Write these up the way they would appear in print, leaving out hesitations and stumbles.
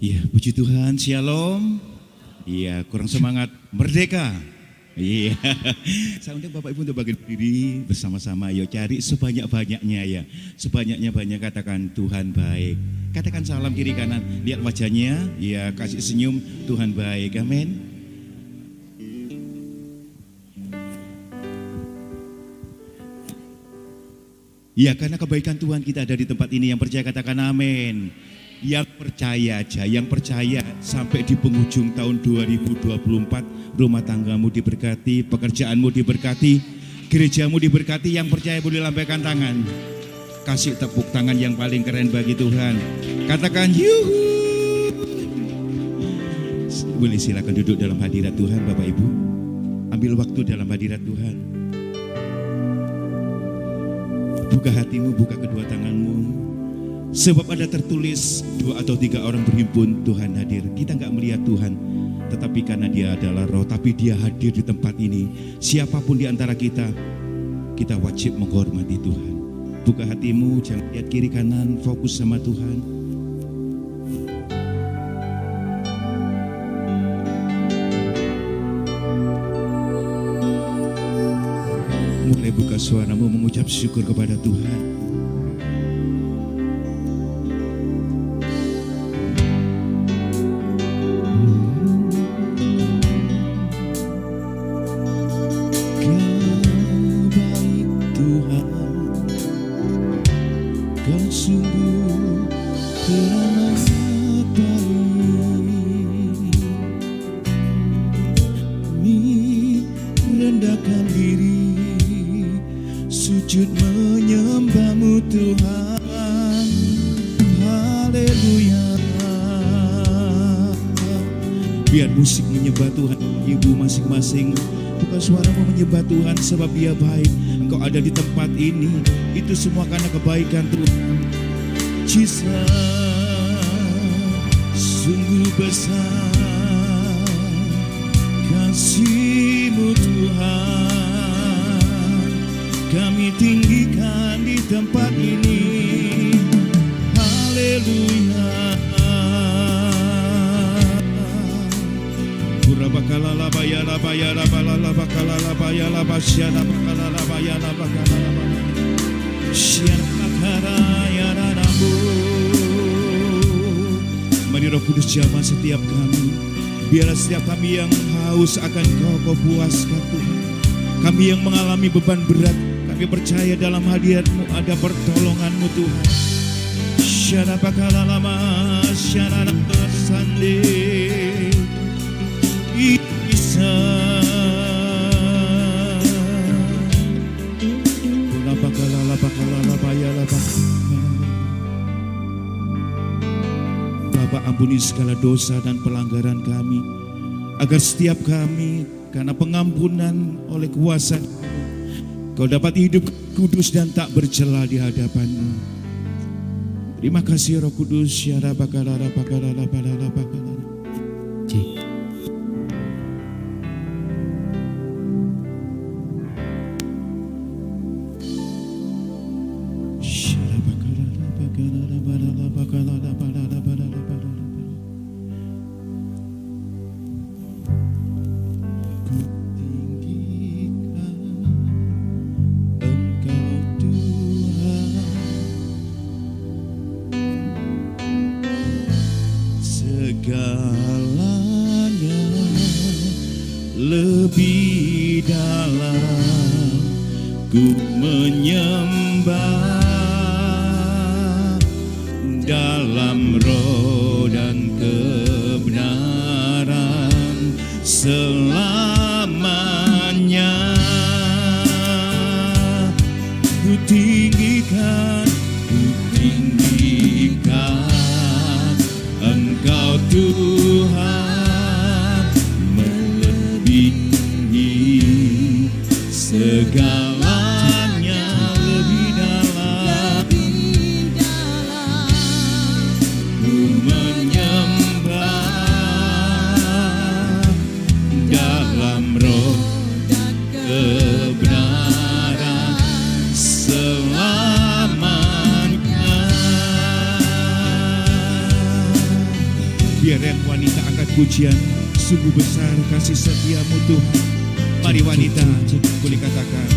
Iya, puji Tuhan, shalom. Iya, kurang semangat, merdeka. Iya, saya undang Bapak Ibu untuk berdiri bersama-sama. Ayo cari sebanyak-banyaknya ya, sebanyak-banyak katakan Tuhan baik. Katakan salam kiri kanan, lihat wajahnya, ya kasih senyum, Tuhan baik, amin. Ya, karena kebaikan Tuhan kita ada di tempat ini, yang percaya katakan amin. Yang percaya aja, yang percaya sampai di penghujung tahun 2024 rumah tanggamu diberkati, pekerjaanmu diberkati, gerejamu diberkati. Yang percaya boleh lambaikan tangan, kasih tepuk tangan yang paling keren bagi Tuhan. Katakan yuhu. Boleh silakan duduk dalam hadirat Tuhan Bapak Ibu. Ambil waktu dalam hadirat Tuhan. Buka hatimu, buka kedua tanganmu. Sebab ada tertulis 2 atau 3 orang berhimpun, Tuhan hadir. Kita nggak melihat Tuhan, tetapi karena Dia adalah Roh, tapi Dia hadir di tempat ini. Siapapun di antara kita wajib menghormati Tuhan. Buka hatimu, jangan lihat kiri kanan, fokus sama Tuhan. Mulai buka suaramu mengucap syukur kepada Tuhan. Biar musik menyembah Tuhan, ibu masing-masing buka suaramu menyembah Tuhan, sebab Dia baik. Engkau ada di tempat ini, itu semua karena kebaikan Tuhan. Cinta sungguh besar, kasih-Mu Tuhan, kami tinggikan di tempat ini. Haleluya. Mari Roh Kudus jamah setiap kami. Biarlah setiap kami yang haus akan Kau puaskan Tuhan. Kami yang mengalami beban berat, kami percaya dalam hadirat-Mu ada pertolongan-Mu Tuhan. Syarabakalama syarabak sande Isa Bapa, ampuni segala dosa dan pelanggaran kami, agar setiap kami karena pengampunan oleh kuasa Kau dapat hidup kudus dan tak bercela di hadapan-Mu. Terima kasih Roh Kudus. Segalanya lebih dalam ku menyembah dalam roh dan kebenaran selamanya. Ku tinggikan Engkau Tuhan, melebihi segalanya, lebih dalam ku menyembah dalam roh dan kebenaran selamanya. Biar yang wanita angkat pujian, sungguh besar kasih setiamu Tuhan. Mari wanita, boleh katakan.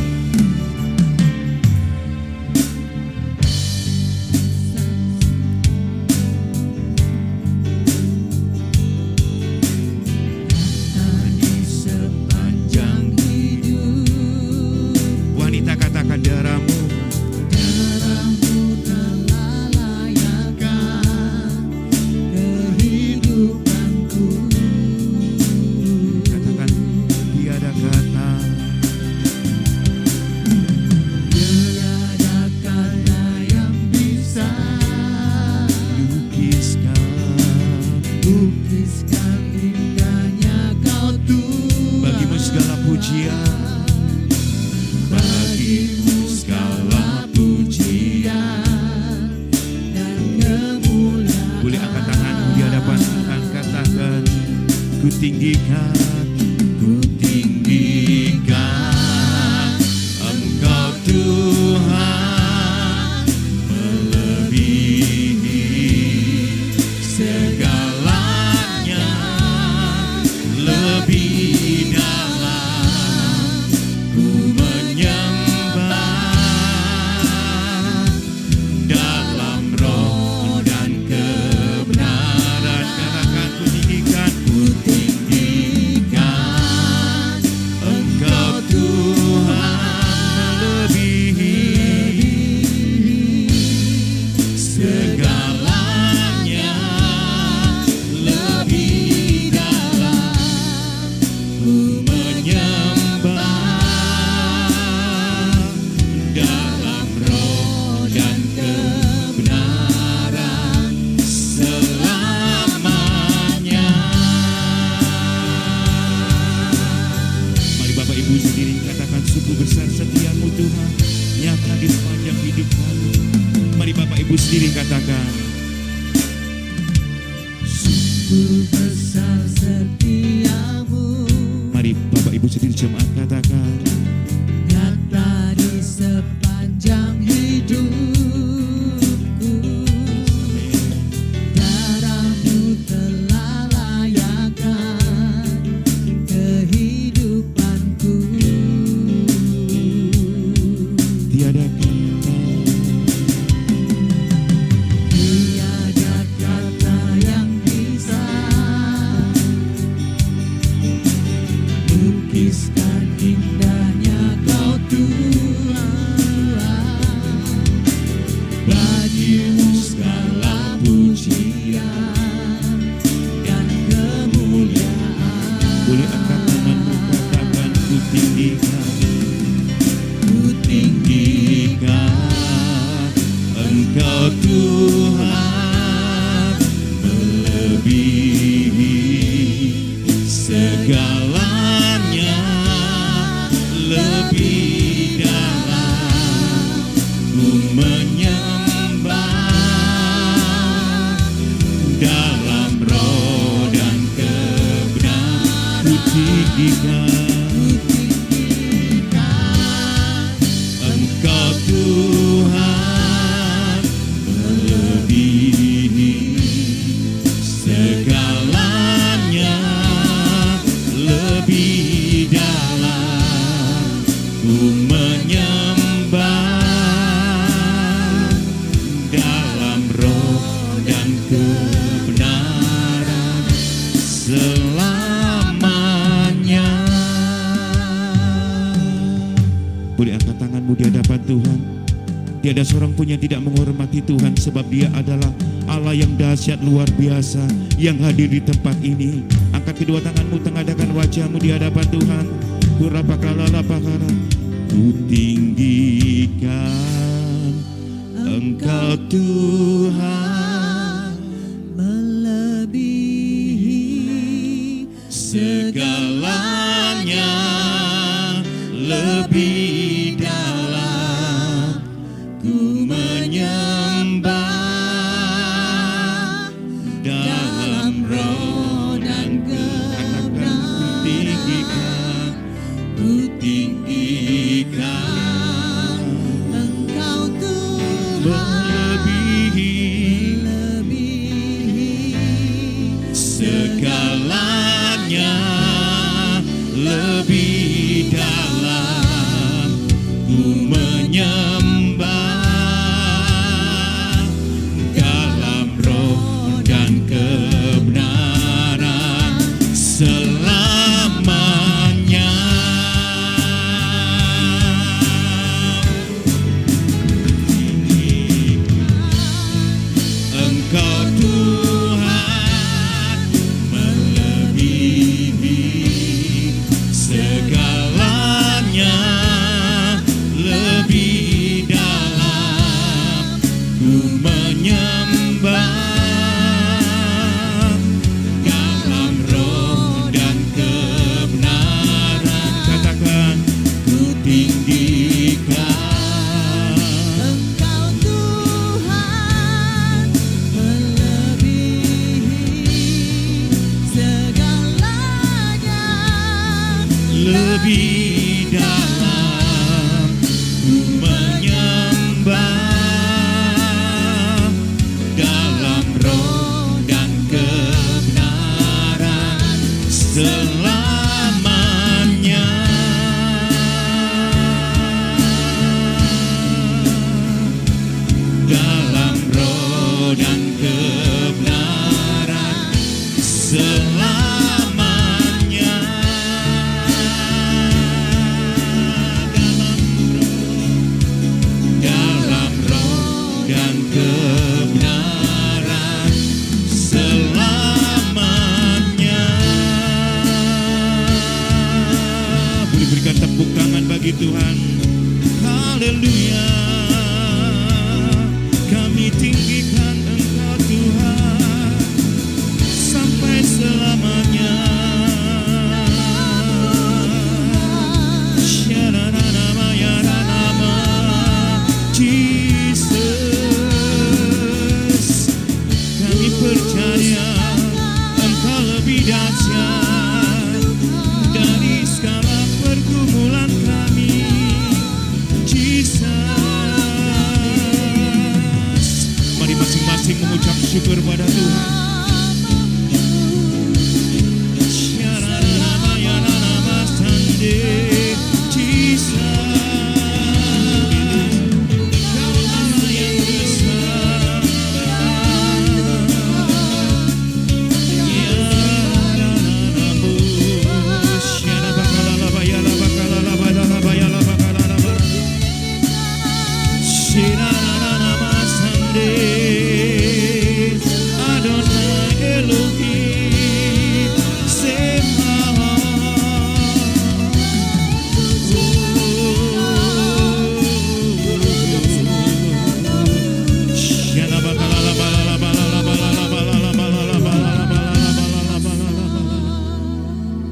Tiada seorang pun yang tidak menghormati Tuhan, sebab Dia adalah Allah yang dahsyat luar biasa yang hadir di tempat ini. Angkat kedua tanganmu, tengadahkan wajahmu di hadapan Tuhan. Kurapakalalapakara. Ku tinggikan Engkau Tuhan, melebihi segalanya, lebih menyembah dalam roh dan kebenaran. Ku tinggikan Engkau Tuhan, melebihi segalanya lebih dalam ku menyembah dalam roh dan kebenaran selamanya. Engkau Tuhan melebihi segalanya, lebih dalam ku menyembah dalam roh dan kebenaran. Katakan ku tinggikan. Engkau Tuhan melebihi segalanya, Lebih dalam ku menyembah dalam roh dan kebenaran selamanya. Dalam roh dan kebenaran selamanya. Dalam roh dan kebenaran selamanya. Boleh berikan tepuk tangan bagi Tuhan. Haleluya. Kami tinggikan Engkau Tuhan sampai selamanya. Jesus, kami percaya Engkau lebih dahsyat dari segala pergumulan kami. Jesus, mari masing-masing mengucap syukur pada Tuhan.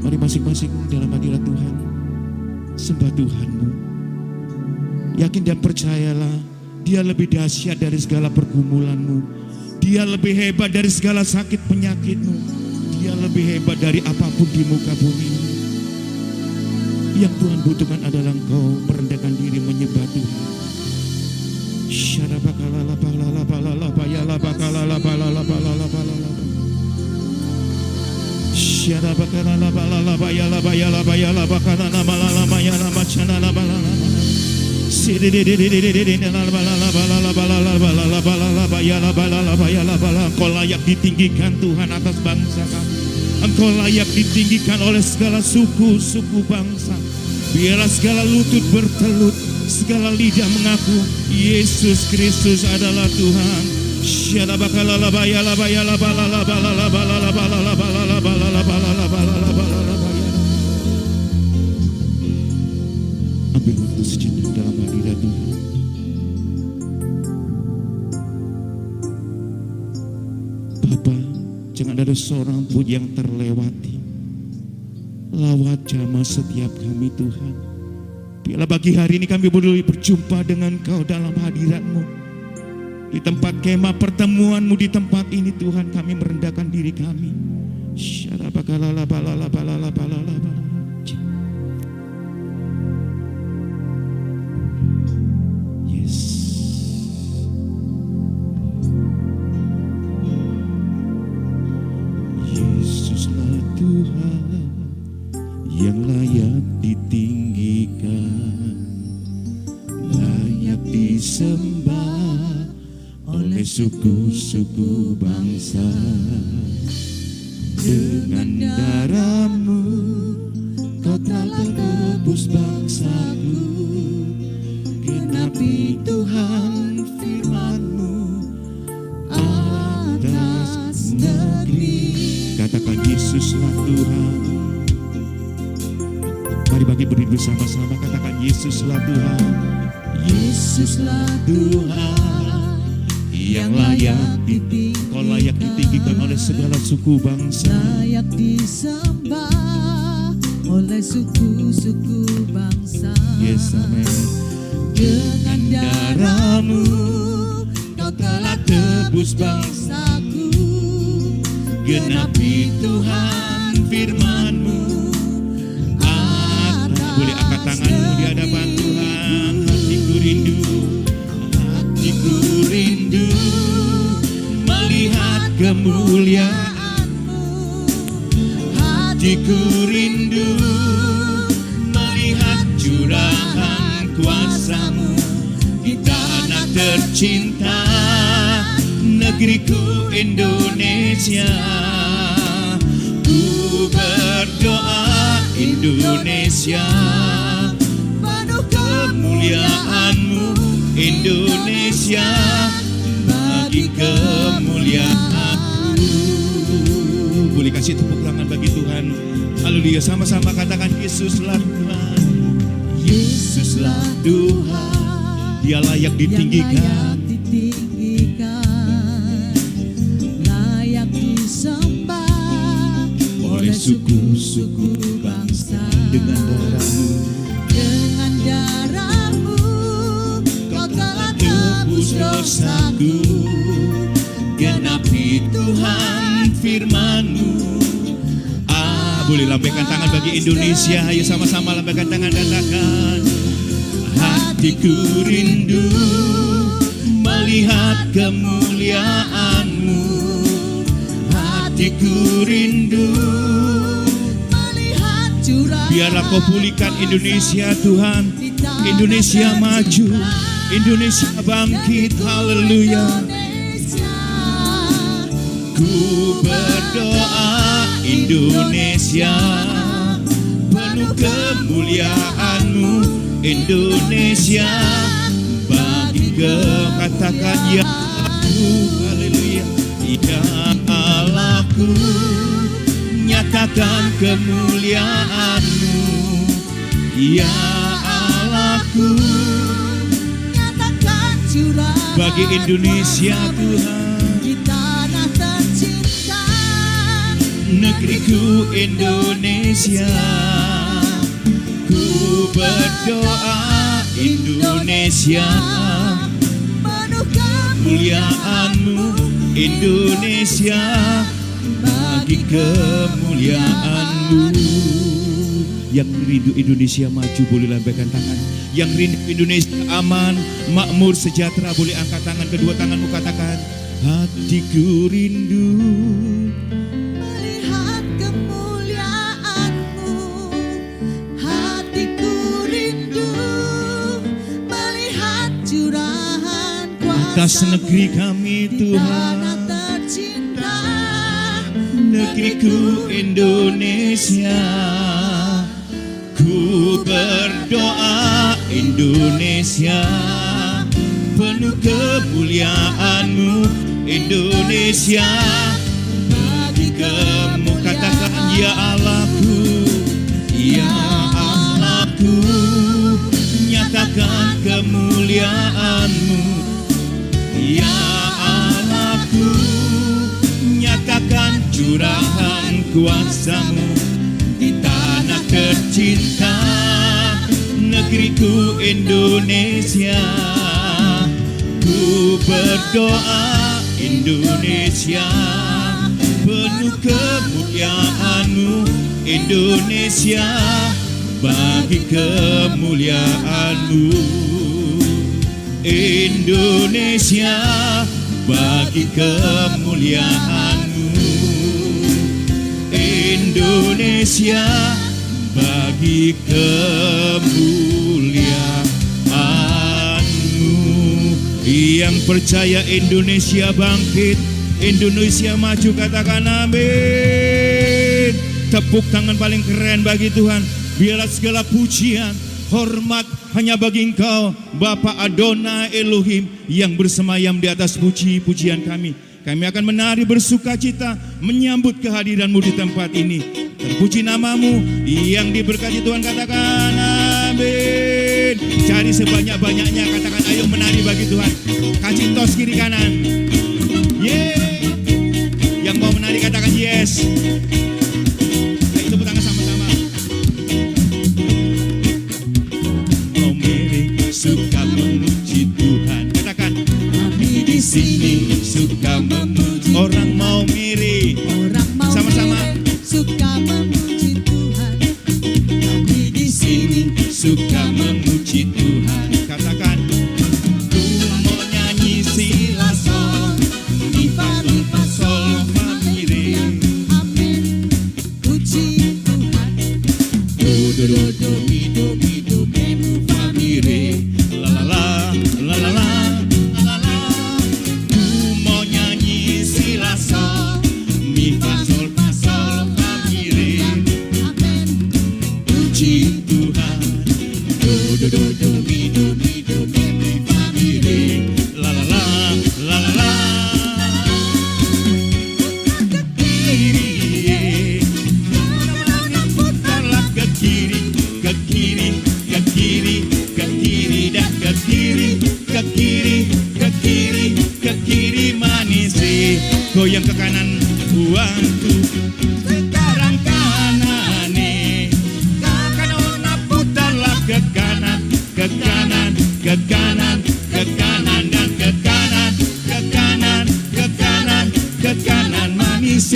Mari masing-masing dalam hadirat Tuhan sembah Tuhanmu. Yakin dan percayalah Dia lebih dahsyat dari segala pergumulanmu. Dia lebih hebat dari segala sakit penyakitmu. Dia lebih hebat dari apapun di muka bumi. Yang Tuhan butuhkan adalah engkau merendahkan diri menyembah Tuhan. Engkau layak ditinggikan Tuhan atas bangsa kami. Engkau layak ditinggikan oleh segala suku-suku bangsa. Biarlah segala lutut bertelut, segala lidah mengaku Yesus Kristus adalah Tuhan. Ambil waktu sejenak dalam hadirat Tuhan. Bapa, jangan ada seorang pun yang terlewati. Lawat jamah setiap kami Tuhan. Biarlah bagi hari ini kami boleh berjumpa dengan Kau dalam hadirat-Mu. Di tempat kemah pertemuan-Mu di tempat ini Tuhan, kami merendahkan diri kami. Yes. Yes. oleh suku-suku bangsa. Dengan darah-Mu Kau telah tebus bangsaku. Genapi Tuhan firman-Mu atas negeri. Katakan Yesuslah Tuhan. Mari bagi berdiri bersama-sama, katakan Yesuslah Tuhan. Yesuslah Tuhan yang layak ditinggikan. Kau layak ditinggikan oleh segala suku bangsa. Layak disembah oleh suku-suku bangsa. Yes, amen. Dengan darah-Mu Kau telah tebus bangsaku. Genapi Tuhan firman-Mu. Boleh angkat tanganmu di hadapan Tuhan. Hatiku rindu melihat kemuliaan-Mu. Hatiku rindu melihat curahan kuasa-Mu di tanah tercinta, negeriku Indonesia. Ku berdoa Indonesia, Penuh kemuliaan-Mu Indonesia, bagi kemuliaan-Mu. Boleh kasih tepuk tangan bagi Tuhan. Haleluya, sama-sama katakan Yesuslah Tuhan. Yesuslah Tuhan, Dia layak ditinggikan. Layak disembah Oleh suku-suku bangsa. Dengan darah-Mu, dengan darah-Mu Kau telah tebus dosaku. genapi Tuhan firman-Mu. Boleh lambaikan tangan bagi Indonesia. Ayo sama-sama lambaikan tangan, katakan hatiku rindu melihat kemuliaan-Mu. Hatiku rindu melihat curahan. biarlah Kau pulihkan Indonesia Tuhan. Indonesia maju, Indonesia bangkit. Haleluya. Ku berdoa Indonesia, penuh kemuliaan-Mu Indonesia, bagi katakan ya Allahku. Haleluya. Ya Allahku, nyatakan kemuliaan-Mu. Ya Allahku, Nyatakan curahan bagi Indonesia Tuhan. di tanah tercinta, Negeriku Indonesia. Ku berdoa Indonesia, penuh kemuliaan-Mu Indonesia, bagi kemuliaan-Mu. Yang rindu Indonesia maju boleh lambaikan tangan. Yang rindu Indonesia aman, makmur, sejahtera boleh angkat tangan, kedua tanganmu katakan hatiku rindu melihat kemuliaan-Mu. Hatiku rindu melihat curahan atas kuasa-Mu negeri kami di tanah Tuhan. tercinta, Negeriku Indonesia. Ku berdoa Indonesia, penuh kemuliaan-Mu Indonesia, bagi kamu katakan ya Allahku. Ya Allahku, nyatakan kemuliaan-Mu. Ya Allahku, nyatakan curahan kuasa-Mu di tanah tercinta, negeriku Indonesia. Ku berdoa Indonesia, penuh kemuliaan-Mu Indonesia, bagi kemuliaan-Mu. Indonesia, bagi kemuliaan-Mu. Indonesia, bagi kemuliaan-Mu. Yang percaya Indonesia bangkit, Indonesia maju, katakan amin. Tepuk tangan paling keren bagi Tuhan. Biarlah segala pujian, hormat hanya bagi Engkau, Bapa Adonai Elohim, yang bersemayam di atas puji-pujian kami. Kami akan menari bersukacita menyambut kehadiran-Mu di tempat ini. Terpuji nama-Mu yang diberkati Tuhan, katakan amin. Cari sebanyak-banyaknya, katakan ayo menari bagi Tuhan. Kasih tos kiri kanan. Yeay. Yang mau menari katakan yes. Ayo tepuk tangan sama-sama. Mau miring suka memuji Tuhan, katakan kami di sini suka memuji. Orang mau miring, Orang mau sama-sama. miring, suka memuji Tuhan. Kami di sini Suka memuji Tuhan, katakan ku mau nyanyi sila sol, mi fa sol fa mi re. Amin. Puji Tuhan. Do do do mi do mi mu fa mi re. La la la la la la la la. Ku mau nyanyi sila sol, mi fa sol fa mi re. Amin. Puji Tuhan. Do do do mi mu fa mi re. La la la la la la. Kiri, putarlah ke kiri, ke kiri, ke kiri, ke kiri dan ke kiri, ke kiri, ke kiri, ke kiri manis. Goyang ke kanan, buangku. Sekarang kanan nih, kanan putarlah ke kanan, ke kanan, ke kanan, ke kanan dan ke kanan, ke kanan, ke kanan, ke kanan manis.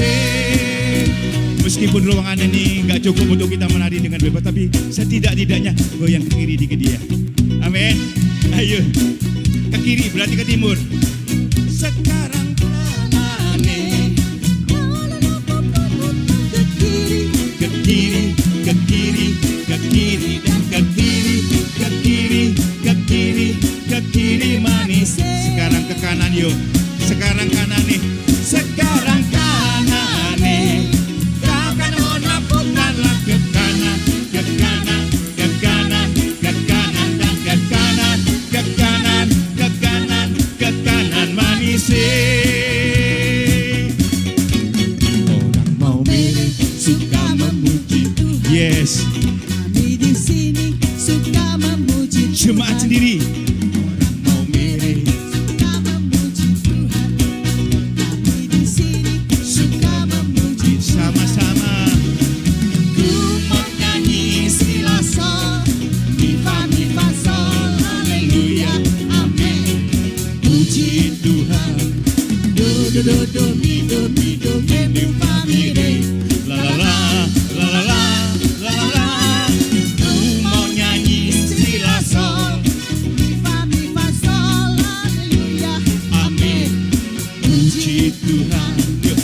Meskipun ruangan ini nggak cukup untuk kita menari dengan bebas, tapi setidak-tidaknya goyang ke kiri dikit dia. Amin. Ayo ke kiri berarti ke timur. Sekarang kanan nih, Ke kiri. ke kiri, ke kiri, ke kiri dan ke kiri, ke kiri, ke kiri, ke kiri manis. Sekarang ke kanan yuk. Sekarang kanan nih. Sekarang kanan nih. Kanan ona putarlah ke kanan, ke kanan, ke kanan, ke kanan dan ke kanan, ke kanan, ke kanan, ke kanan manis. Orang mau miring suka memuji. Yes, Kami di sini suka memuji jemaat Tuhan. sendiri. Orang mau miring Suka memuji Tuhan. Kami di sini suka memuji sama-sama. Ku mau nyanyi sila sol, mi fa sol, haleluya, amin. Puji Tuhan. Do do do mi mu fa mi re. La la la, la la la, la la la. Ku mau nyanyi sila sol. Mi fa sol, haleluya, Amin. Puji Tuhan. Yuk.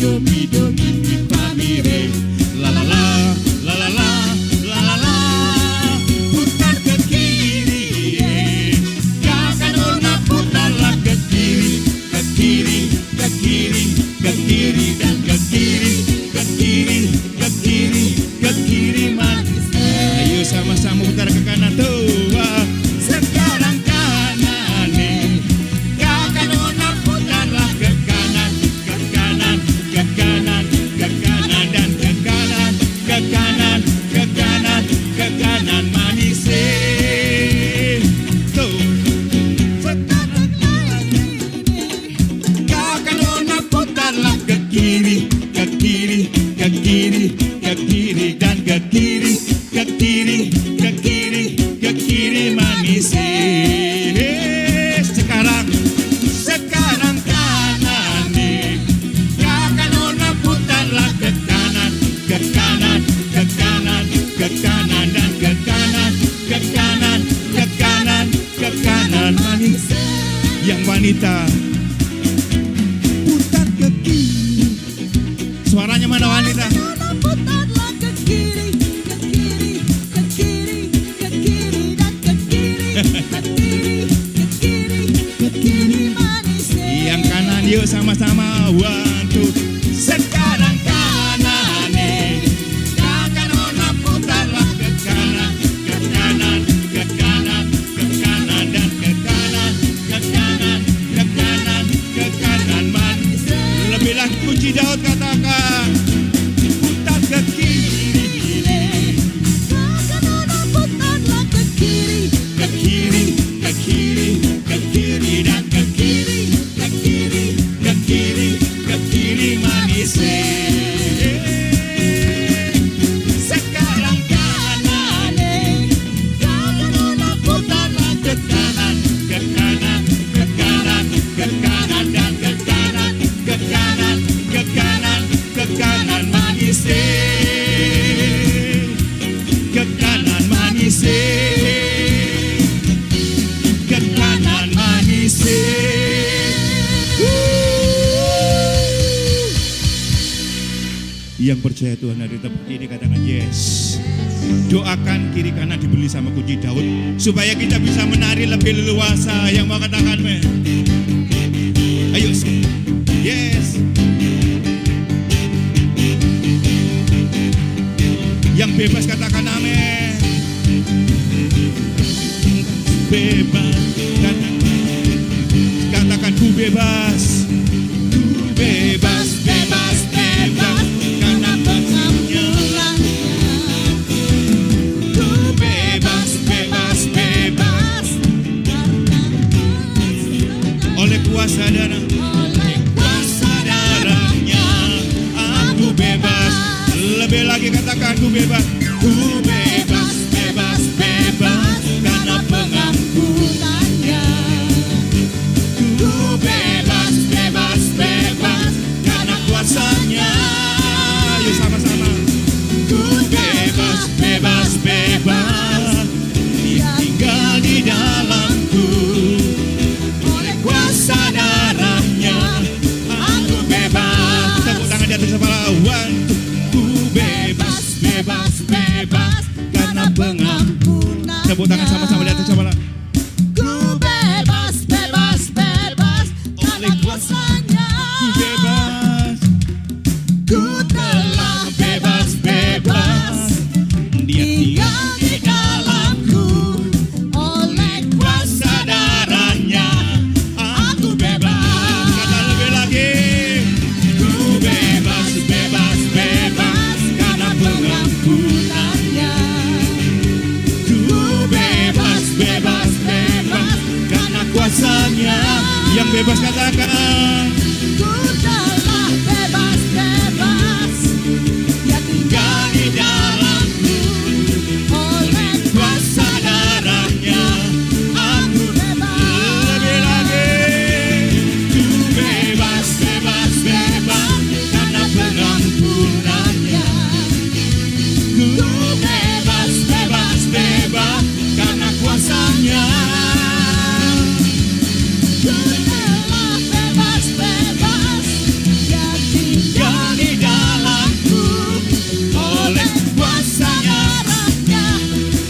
Do mi fa mi re. La la la, la la la, la la la. Putar ke kiri. Kanan ona putarlah ke kiri, ke kiri, ke kiri, ke kiri dan ke kiri, ke kiri, ke kiri, ke kiri manis. Ayo sama-sama putar ke kanan tuh. Wah. Sekarang kanan nih. Kanan ona putarlah ke kanan, ke kanan, ke kanan, ke kanan dan ke kanan, ke kanan, ke kanan, ke kanan manis. Tuh. Sekarang kanan ona putarlah ke kiri, ke kiri, ke kiri, ke kiri dan ke kiri, ke kiri, ke kiri, ke kiri manis. Sekarang kanan nih. Kanan ona putarlah ke kanan, ke kanan, ke kanan, ke kanan dan ke kanan, ke kanan, ke kanan, ke kanan manis. Yang wanita putar ke kiri. Suaranya mana wanita? putarlah ke kiri, ke kiri, ke kiri, ke kiri dan ke kiri, ke kiri, ke Ayo sama-sama, one, two. Sekarang kanane, takkan ona putarlah ke kanan, ke kanan, ke kanan, ke kanan dan ke kanan, ke kanan, ke kanan, ke kanan manis. Lebih lagi kunci Daud katakan, putar ke kiri, Takkan orang putarlah ke kiri, ke kiri, ke kiri, ke kiri dan ke kiri, ke kiri, ke kiri, ke kiri manis. Sekarang kanan, takkan orang putarlah ke kanan, ke kanan, ke kanan, ke kanan dan ke kanan, ke kanan, ke kanan, ke kanan manis. Ke kanan manis. Ke kanan manis. Yang percaya Tuhan hari tempat ini katakan yes. Doakan kiri kanan dibeli sama kunci Daud supaya kita bisa menari lebih leluasa. Yang mau katakan men? Ayo yes. Yang bebas katakan amin. Bebas katakan ku bebas. Ku bebas, bebas, bebas karena pengampunan. Ku bebas, bebas, bebas oleh kuasa darah. Oleh kuasa darahnya aku bebas. Lebih lagi katakan ku bebas. Ku bebas, bebas, bebas karena pengampunannya. Ku bebas, bebas, bebas karena kuasanya. Ayo sama-sama. Ku bebas, bebas, bebas Dia tinggal di dalamku. Oleh kuasa darahnya aku bebas. Tepuk tangan di atas kepala. One, two. Ku bebas, bebas, bebas karena pengampunan. Tepuk tangan sama-sama di atas kepala. Ku bebas, bebas, bebas karena kuasanya. Ku bebas. Ku telah bebas, bebas Dia tinggal tinggal di dalamku. Oleh kuasa darahnya aku bebas. Kata lebih lagi. Ku bebas, bebas, bebas karena pengampunannya. Ku bebas, bebas, bebas karena kuasanya. Yang bebas katakan. ku telah bebas, bebas Dia tinggal di dalamku. Oleh Kuasa darahnya aku bebas. lebih lagi. Ku bebas, bebas, bebas karena pengampunannya. Ku bebas, bebas, bebas karena kuasanya. Ku telah bebas, bebas Dia tinggal Di dalamku oleh kuasanya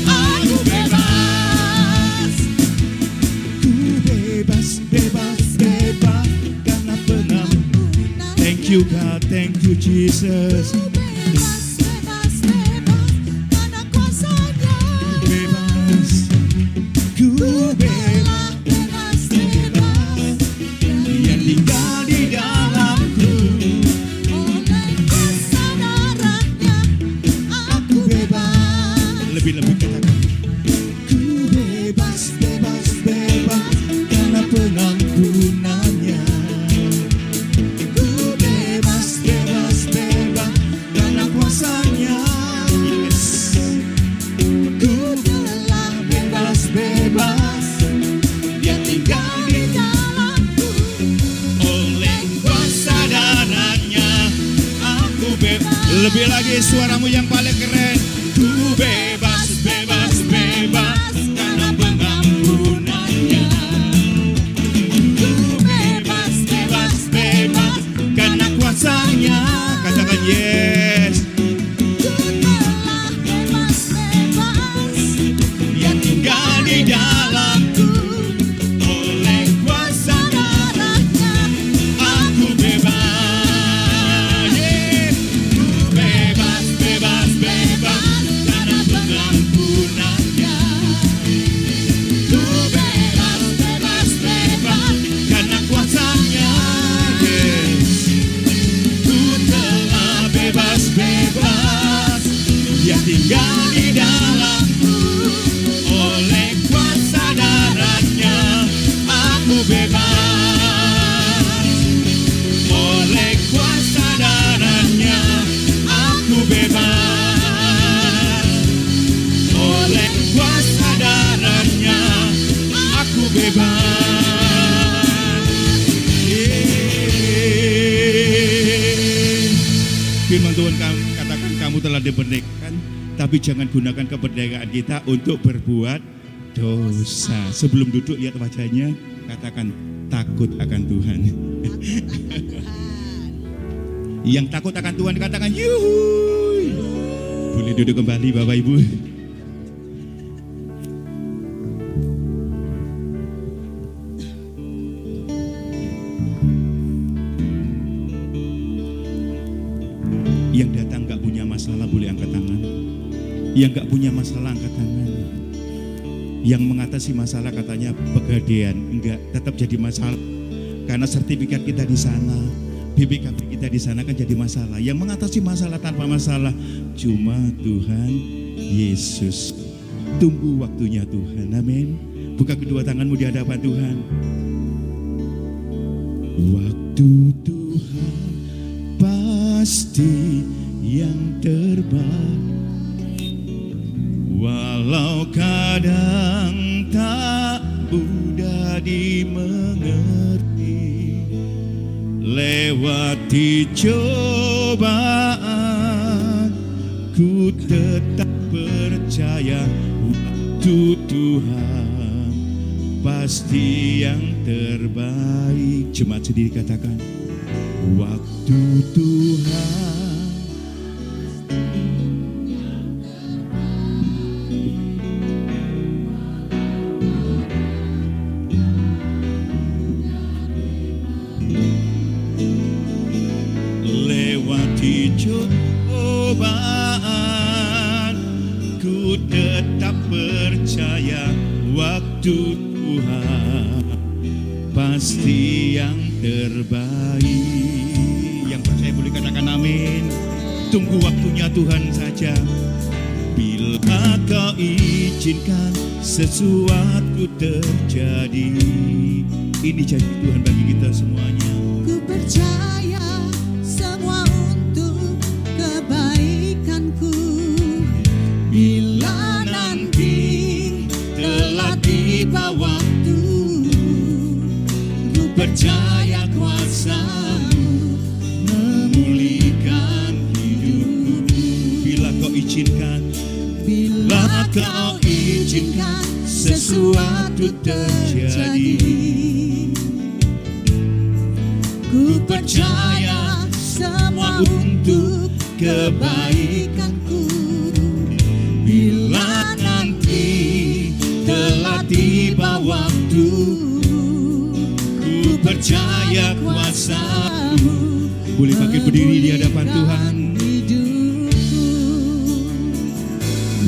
aku bebas. ku bebas, bebas, bebas karena pengampunan. Thank you God, thank you Jesus. Ku bebas, bebas, bebas karena kuasanya. Bebas, ku bebas, Bebas, bebas Dia tinggal di dalamku. oleh kuasa darahnya aku bebas. Lebih-lebih katakan. Ku bebas, bebas, bebas karena pengampunannya. Ku bebas, bebas, bebas karena kuasanya. Yes. Ku Telah bebas, bebas Dia tinggal di dalamku. oleh kuasa darahnya aku bebas. Lebih lagi suaramu yang paling keren. Ku bebas, bebas, bebas karena pengampunannya. Ku bebas, bebas, bebas karena kuasanya. Katakan yes. Ku telah bebas, bebas Dia tinggal di dalamku oleh kuasa darahnya tinggal di dalamku. Oleh kuasa darahnya aku bebas. Oleh kuasa darahnya aku bebas. Oleh kuasa darahnya aku bebas. Firman Tuhan katakan kamu telah dimerdekakan, tapi jangan gunakan kemerdekaan kita untuk berbuat dosa. Sebelum duduk lihat wajahnya, katakan takut akan Tuhan. Yang takut akan Tuhan katakan yuhu. Boleh duduk kembali Bapak Ibu. Yang datang gak punya masalah boleh angkat tangan. Yang gak punya masalah angkat tangan. Yang mengatasi masalah katanya pegadaian, enggak, tetap jadi masalah. Karena sertifikat kita di sana, BPKB kita di sana kan jadi masalah. Yang mengatasi masalah tanpa masalah cuma Tuhan Yesus. Tunggu waktunya Tuhan. Amin. Buka kedua tanganmu di hadapan Tuhan. Waktu Tuhan pasti yang terbaik. Walau kadang tak mudah dimengerti, lewati cobaan, ku tetap percaya waktu Tuhan pasti yang terbaik. Jemaat sendiri katakan, waktu Tuhan lewati cobaan, ku tetap percaya waktu Tuhan pasti yang terbaik. Yang percaya boleh katakan amin. Tunggu waktunya Tuhan saja. Bila kau izinkan sesuatu terjadi. Ini janji Tuhan bagi kita semuanya. Ku percaya semua untuk kebaikanku. Bila nanti telah tiba waktu, ku percaya kuasa-Mu memulihkan hidupku. Bila kau izinkan, Bila kau izinkan sesuatu terjadi, ku percaya semua untuk kebaikanku. Bila nanti telah tiba waktu, ku percaya kuasa-Mu. boleh pakai berdiri di hadapan Tuhan. Hidupku.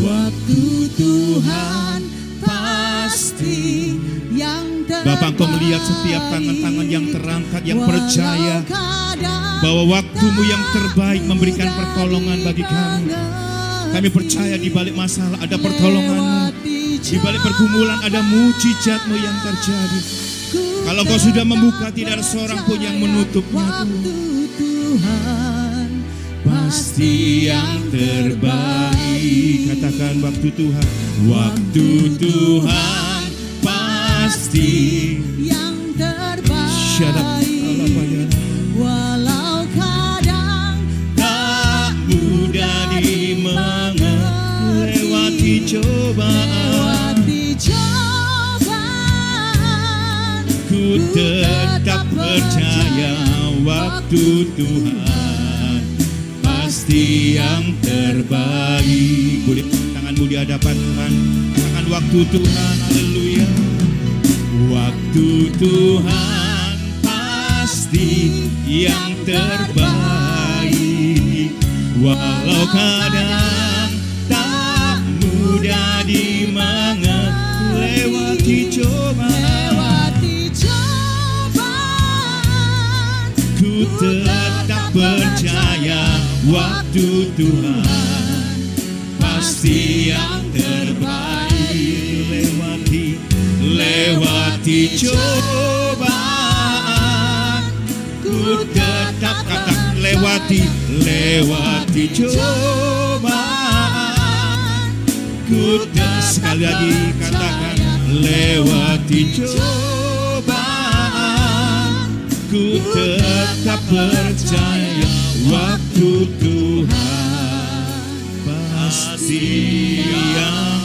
Waktu Tuhan pasti yang terbaik. Bapak, Engkau melihat setiap tangan-tangan yang terangkat, yang percaya bahwa waktumu yang terbaik memberikan pertolongan bagi kami. Kami percaya di balik masalah ada pertolongan-Mu, di balik pergumulan ada mujizat-Mu yang terjadi. Kalau Kau sudah membuka, tidak ada seorang pun yang menutupnya. Tuhan Pasti yang terbaik. Katakan waktu Tuhan. Waktu Tuhan pasti yang terbaik. Syadab. Walau kadang Tak mudah dimengerti, lewati cobaan, ku tetap percaya waktu Tuhan pasti yang terbaik. Boleh tanganmu di hadapan Tuhan. Tangan waktu Tuhan. Haleluya. Waktu Tuhan pasti yang terbaik. Walau kadang tak mudah dimengerti, lewati cobaan, ku tetap percaya waktu Tuhan pasti yang terbaik. Lewati cobaan, ku tetap katakan lewati cobaan, ku tetap sekali lagi katakan lewati cobaan, ku tetap percaya waktu Tuhan pasti yang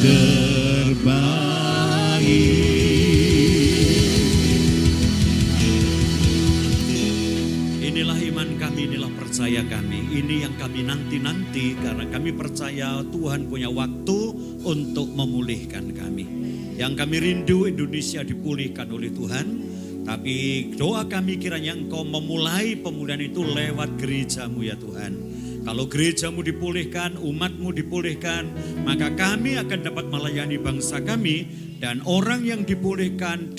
terbaik. Inilah iman kami, inilah percaya kami. Ini yang kami nanti-nanti karena kami percaya Tuhan punya waktu untuk memulihkan kami. Yang kami rindu Indonesia dipulihkan oleh Tuhan. Tapi doa kami kiranya Engkau memulai pemulihan itu lewat gerejamu ya Tuhan. Kalau gerejamu dipulihkan, umatmu dipulihkan, maka kami akan dapat melayani bangsa kami. Dan orang yang dipulihkan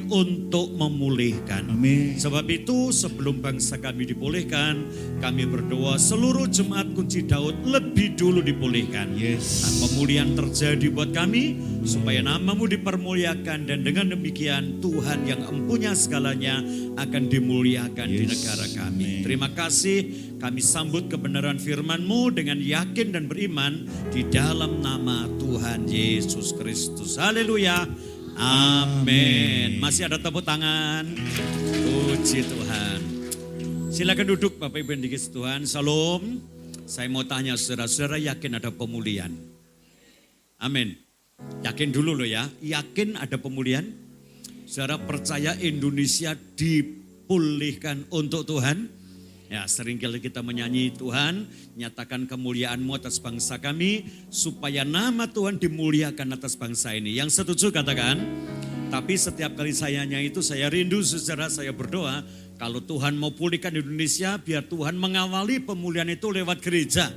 untuk memulihkan. Amin. Sebab itu sebelum bangsa kami dipulihkan, kami berdoa seluruh jemaat kunci Daud lebih dulu dipulihkan. Yes. Nah, pemulihan terjadi buat kami, supaya namamu dipermuliakan. Dan dengan demikian Tuhan yang empunya segalanya akan dimuliakan di negara kami. Terima kasih. Kami sambut kebenaran firman-Mu dengan yakin dan beriman di dalam nama Tuhan Yesus Kristus. Haleluya. Amin. Masih ada tepuk tangan. Puji Tuhan. Silakan duduk Bapak Ibu yang dikasihi Tuhan. Salam. Saya mau tanya saudara-saudara yakin ada pemulihan? Amin. Yakin dulu loh ya. Yakin ada pemulihan? Saudara percaya Indonesia dipulihkan untuk Tuhan? Ya, seringkali kita menyanyi, Tuhan nyatakan kemuliaan-Mu atas bangsa kami supaya nama Tuhan dimuliakan atas bangsa ini. Yang setuju katakan. Tapi setiap kali saya nyanyi itu saya rindu saudara, saya berdoa kalau Tuhan mau pulihkan Indonesia biar Tuhan mengawali pemulihan itu lewat gereja.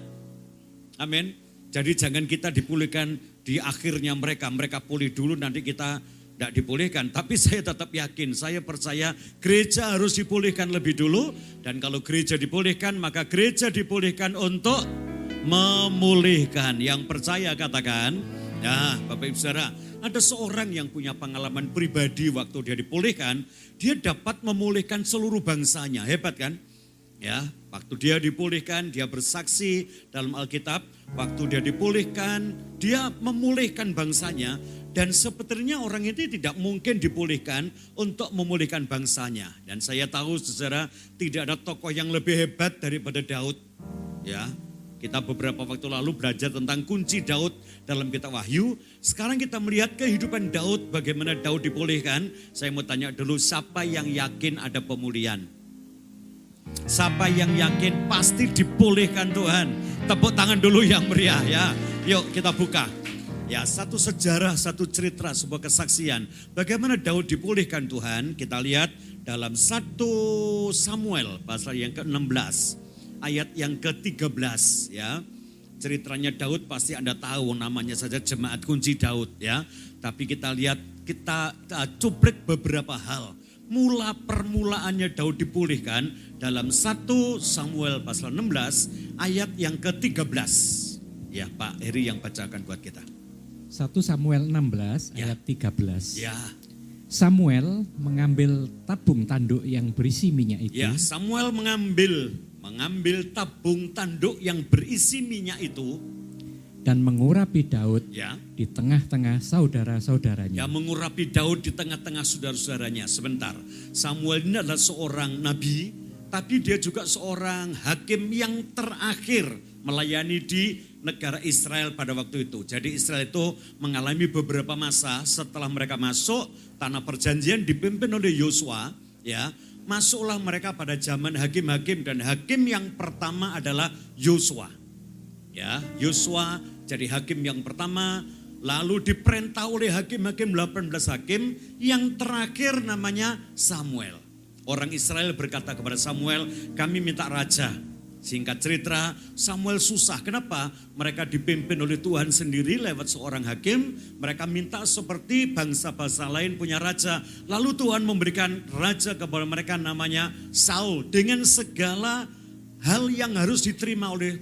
Amin. Jadi jangan kita dipulihkan di akhirnya mereka pulih dulu nanti kita tidak dipulihkan, tapi saya tetap yakin, saya percaya gereja harus dipulihkan lebih dulu. Dan kalau gereja dipulihkan, maka gereja dipulihkan untuk memulihkan. Yang percaya katakan, ya Bapak Ibu Saudara, ada seorang yang punya pengalaman pribadi waktu dia dipulihkan, dia dapat memulihkan seluruh bangsanya, hebat kan? Ya, waktu dia dipulihkan, dia bersaksi dalam Alkitab, waktu dia dipulihkan, dia memulihkan bangsanya. Dan sepertinya orang itu tidak mungkin dipulihkan untuk memulihkan bangsanya. Dan saya tahu saudara tidak ada tokoh yang lebih hebat daripada Daud. Ya, kita beberapa waktu lalu belajar tentang kunci Daud dalam kitab Wahyu. Sekarang kita melihat kehidupan Daud, bagaimana Daud dipulihkan. Saya mau tanya dulu, siapa yang yakin ada pemulihan? Siapa yang yakin pasti dipulihkan Tuhan? Tepuk tangan dulu yang meriah ya. Yuk kita buka. Ya, satu sejarah, satu cerita, sebuah kesaksian. Bagaimana Daud dipulihkan Tuhan, kita lihat dalam 1 Samuel pasal yang ke-16, ayat yang ke-13 ya. Ceritanya Daud pasti Anda tahu, namanya saja Jemaat Kunci Daud ya. Tapi kita lihat, kita cuplik beberapa hal. Permulaannya Daud dipulihkan dalam 1 Samuel pasal 16 ayat yang ke-13. Ya, Pak Heri yang bacakan buat kita. 1 Samuel 16 ayat 13. Ya. Samuel mengambil tabung tanduk yang berisi minyak itu. Ya, Samuel mengambil tabung tanduk yang berisi minyak itu dan mengurapi Daud ya, di tengah-tengah saudara-saudaranya. Ya, mengurapi Daud di tengah-tengah saudara-saudaranya. Sebentar. Samuel ini adalah seorang nabi, tapi dia juga seorang hakim yang terakhir melayani di negara Israel pada waktu itu. Jadi Israel itu mengalami beberapa masa setelah mereka masuk tanah perjanjian dipimpin oleh Yosua, ya. Masuklah mereka pada zaman hakim-hakim dan hakim yang pertama adalah Yosua. Ya, Yosua jadi hakim yang pertama, lalu diperintah oleh hakim-hakim 18 hakim, yang terakhir namanya Samuel. Orang Israel berkata kepada Samuel, kami minta raja. Singkat cerita, Samuel susah. Kenapa? Mereka dipimpin oleh Tuhan sendiri lewat seorang hakim. Mereka minta seperti bangsa-bangsa lain punya raja. Lalu Tuhan memberikan raja kepada mereka namanya Saul. Dengan segala hal yang harus diterima oleh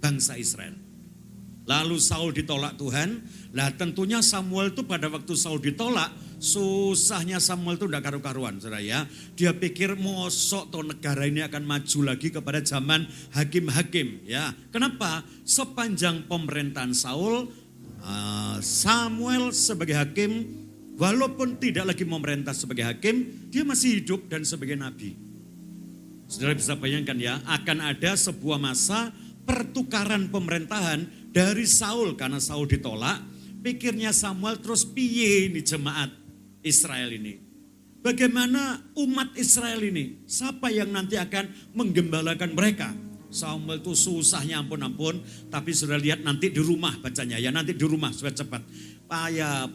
bangsa Israel. Lalu Saul ditolak Tuhan. Lah tentunya Samuel itu pada waktu Saul ditolak, susahnya Samuel itu enggak karu-karuan, saudara ya. Dia pikir mosok toh negara ini akan maju lagi kepada zaman hakim-hakim ya. Kenapa? Sepanjang pemerintahan Saul, Samuel sebagai hakim, walaupun tidak lagi memerintah sebagai hakim, dia masih hidup dan sebagai nabi. Saudara bisa bayangkan ya, akan ada sebuah masa pertukaran pemerintahan dari Saul karena Saul ditolak. Pikirnya Samuel terus piye ini jemaat Israel ini. Bagaimana umat Israel ini? Siapa yang nanti akan menggembalakan mereka? Samuel itu susahnya ampun-ampun. Tapi sudah lihat nanti di rumah bacanya ya. Nanti di rumah supaya cepat.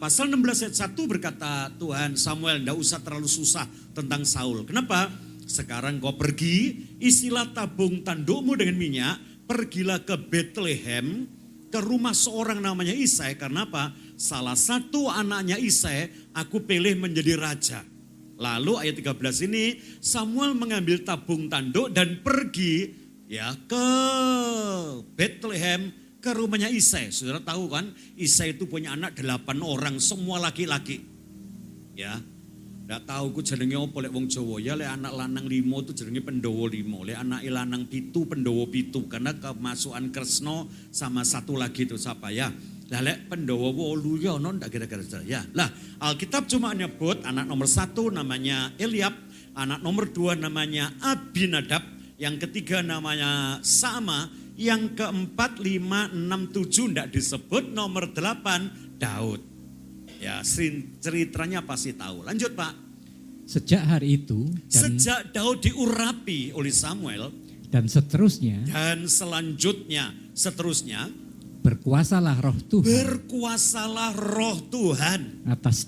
Pasal 16 ayat 1 berkata Tuhan, Samuel tidak usah terlalu susah tentang Saul. Kenapa? Sekarang kau pergi, isilah tabung tandukmu dengan minyak. Pergilah ke Bethlehem, ke rumah seorang namanya Isai. Karena apa? Salah satu anaknya Isai aku pilih menjadi raja. Lalu ayat 13 ini Samuel mengambil tabung tanduk dan pergi ya ke Bethlehem, ke rumahnya Isai. Saudara tahu kan Isai itu punya anak 8 orang, semua laki-laki. Ya. Nggak tahu ku jenenge apa lek wong Jawa ya, lek anak lanang 5 itu jenenge Pandhawa 5, lek anak lanang 7 Pandhawa 7 karena kemasukan Kresna sama satu lagi itu siapa ya. Lah lek Pandhawa 8 ya ono ndak kira-kira ya. Lah Alkitab cuma nyebut anak nomor 1 namanya Eliab, anak nomor 2 namanya Abinadab, yang ketiga namanya Sama, yang keempat 5, 6, 7 ndak disebut, nomor 8 Daud. Ya, ceritanya pasti tahu. Lanjut Pak. Sejak hari itu Sejak Daud diurapi oleh Samuel dan seterusnya, dan seterusnya berkuasalah roh Tuhan berkuasalah roh Tuhan atas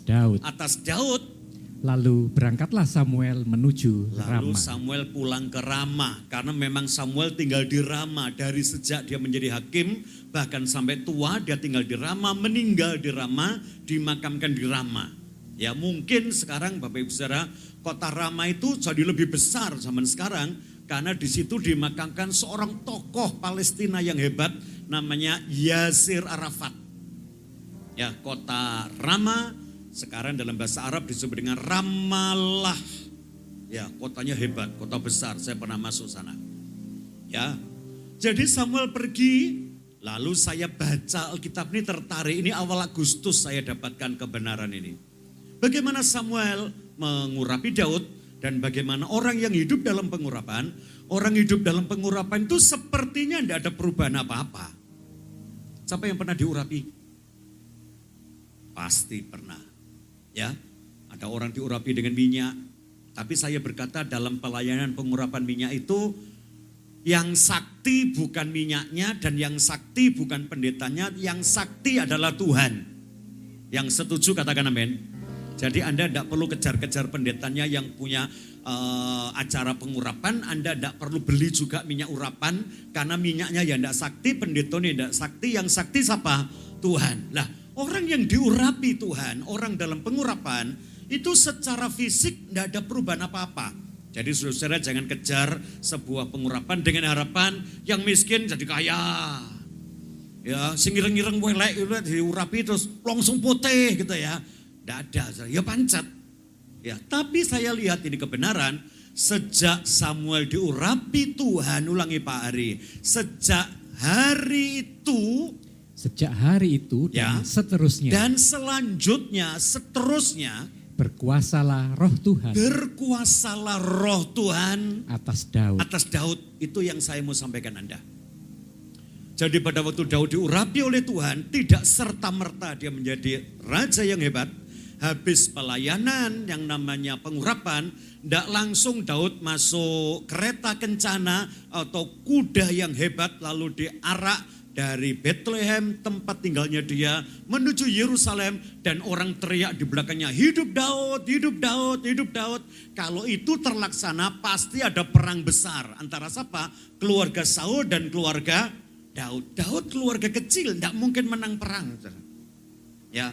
Daud. Lalu berangkatlah Samuel menuju Lalu Rama. Samuel pulang ke Rama, karena memang Samuel tinggal di Rama dari sejak dia menjadi hakim, bahkan sampai tua dia tinggal di Rama, meninggal di Rama, dimakamkan di Rama. Ya mungkin sekarang Bapak Ibu Saudara, kota Rama itu jadi lebih besar zaman sekarang, karena di situ dimakamkan seorang tokoh Palestina yang hebat, namanya Yasir Arafat. Ya, kota Rama sekarang dalam bahasa Arab disebut dengan Ramallah. Ya, kotanya hebat, kota besar. Saya pernah masuk sana. Ya. Jadi Samuel pergi, lalu saya baca Alkitab ini tertarik. Ini awal Agustus saya dapatkan kebenaran ini. Bagaimana Samuel mengurapi Daud dan bagaimana orang yang hidup dalam pengurapan. Orang hidup dalam pengurapan itu sepertinya tidak ada perubahan apa-apa. Siapa yang pernah diurapi? Pasti pernah. Ya, ada orang diurapi dengan minyak, tapi saya berkata dalam pelayanan pengurapan minyak itu yang sakti bukan minyaknya dan yang sakti bukan pendetanya, yang sakti adalah Tuhan. Yang setuju katakan amin. Jadi Anda tidak perlu kejar-kejar pendetanya yang punya acara pengurapan, Anda tidak perlu beli juga minyak urapan karena minyaknya ya tidak sakti, pendetanya tidak sakti, yang sakti siapa? Tuhan. Lah, orang yang diurapi Tuhan, orang dalam pengurapan, itu secara fisik tidak ada perubahan apa-apa. Jadi saudara jangan kejar sebuah pengurapan dengan harapan yang miskin jadi kaya. Ya, sing ireng-ireng welek itu diurapi terus langsung putih gitu ya. Tidak ada, ya pancet. Ya, tapi saya lihat ini kebenaran, sejak Samuel diurapi Tuhan, ulangi Pak Ari, sejak hari itu dan seterusnya. Dan seterusnya berkuasalah roh Tuhan. Berkuasalah roh Tuhan atas Daud. Atas Daud, itu yang saya mau sampaikan Anda. Jadi pada waktu Daud diurapi oleh Tuhan, tidak serta-merta dia menjadi raja yang hebat. Habis pelayanan yang namanya pengurapan, tidak langsung Daud masuk kereta kencana atau kuda yang hebat lalu diarak dari Bethlehem tempat tinggalnya dia menuju Yerusalem dan orang teriak di belakangnya, hidup Daud, hidup Daud, hidup Daud. Kalau itu terlaksana pasti ada perang besar antara siapa? Keluarga Saul dan keluarga Daud. Daud keluarga kecil, tidak mungkin menang perang. Ya.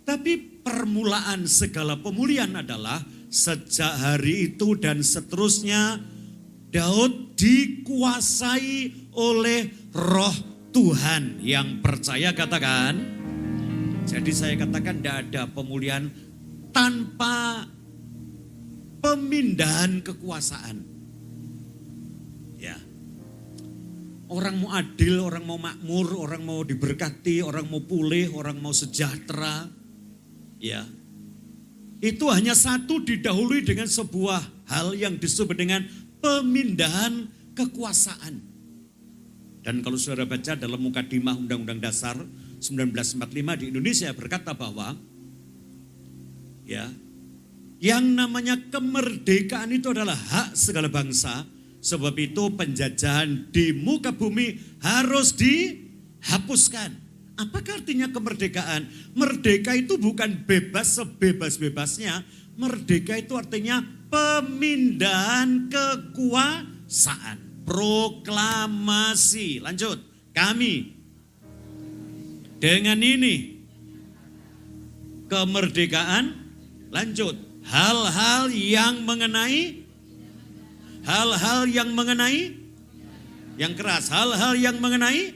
Tapi permulaan segala pemulihan adalah sejak hari itu dan seterusnya Daud dikuasai oleh roh Tuhan yang percaya, katakan. Jadi saya katakan tidak ada pemulihan tanpa pemindahan kekuasaan. Ya. Orang mau adil, orang mau makmur, orang mau diberkati, orang mau pulih, orang mau sejahtera. Ya. Itu hanya satu didahului dengan sebuah hal yang disebut dengan pemindahan kekuasaan. Dan kalau saudara baca dalam Mukadimah Undang-Undang Dasar 1945 di Indonesia berkata bahwa ya, yang namanya kemerdekaan itu adalah hak segala bangsa. Sebab itu penjajahan di muka bumi harus dihapuskan. Apakah artinya kemerdekaan? Merdeka itu bukan bebas sebebas-bebasnya. Merdeka itu artinya pemindahan kekuasaan. Proklamasi. Lanjut. Kami dengan ini kemerdekaan. Lanjut. Hal-hal yang mengenai yang keras, hal-hal yang mengenai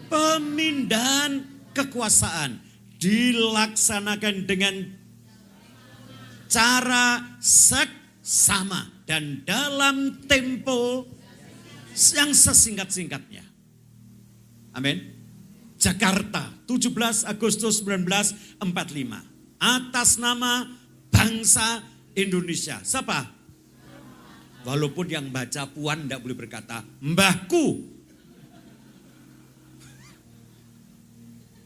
pemindahan kekuasaan dilaksanakan dengan cara seksama dan dalam tempo yang sesingkat-singkatnya. Amin. Jakarta, 17 Agustus 1945. Atas nama bangsa Indonesia. Siapa? Walaupun yang baca Puan tidak boleh berkata mbahku.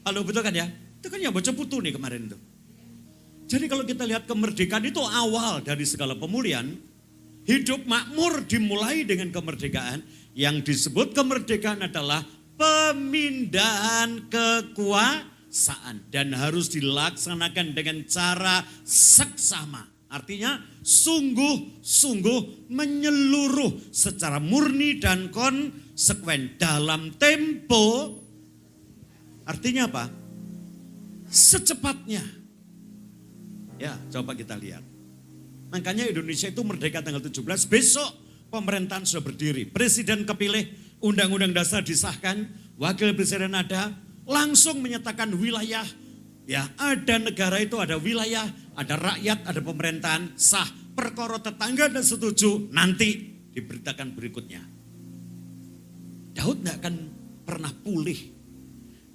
Halo, betul kan ya? Itu kan yang baca Putu nih kemarin itu. Jadi kalau kita lihat kemerdekaan itu awal dari segala pemulihan. Hidup makmur dimulai dengan kemerdekaan. Yang disebut kemerdekaan adalah pemindahan kekuasaan. Dan harus dilaksanakan dengan cara seksama. Artinya sungguh-sungguh menyeluruh secara murni dan konsekuen dalam tempo. Artinya apa? Secepatnya. Ya, coba kita lihat. Makanya Indonesia itu merdeka tanggal 17, besok pemerintahan sudah berdiri. Presiden kepilih, undang-undang dasar disahkan, wakil presiden ada, langsung menyatakan wilayah. Ya, ada negara itu ada wilayah, ada rakyat, ada pemerintahan, sah. Perkara tetangga dan setuju, nanti diberitakan berikutnya. Daud tidak akan pernah pulih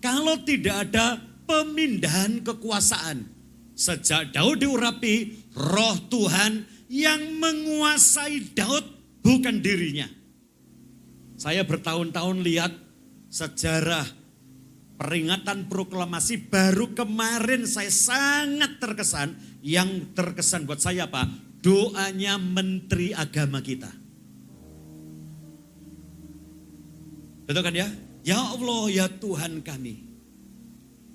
kalau tidak ada pemindahan kekuasaan. Sejak Daud diurapi, roh Tuhan yang menguasai Daud bukan dirinya. Saya bertahun-tahun lihat sejarah peringatan proklamasi, baru kemarin saya sangat terkesan. Yang terkesan buat saya apa? Doanya Menteri Agama kita. Betul kan ya? Ya Allah, ya Tuhan kami.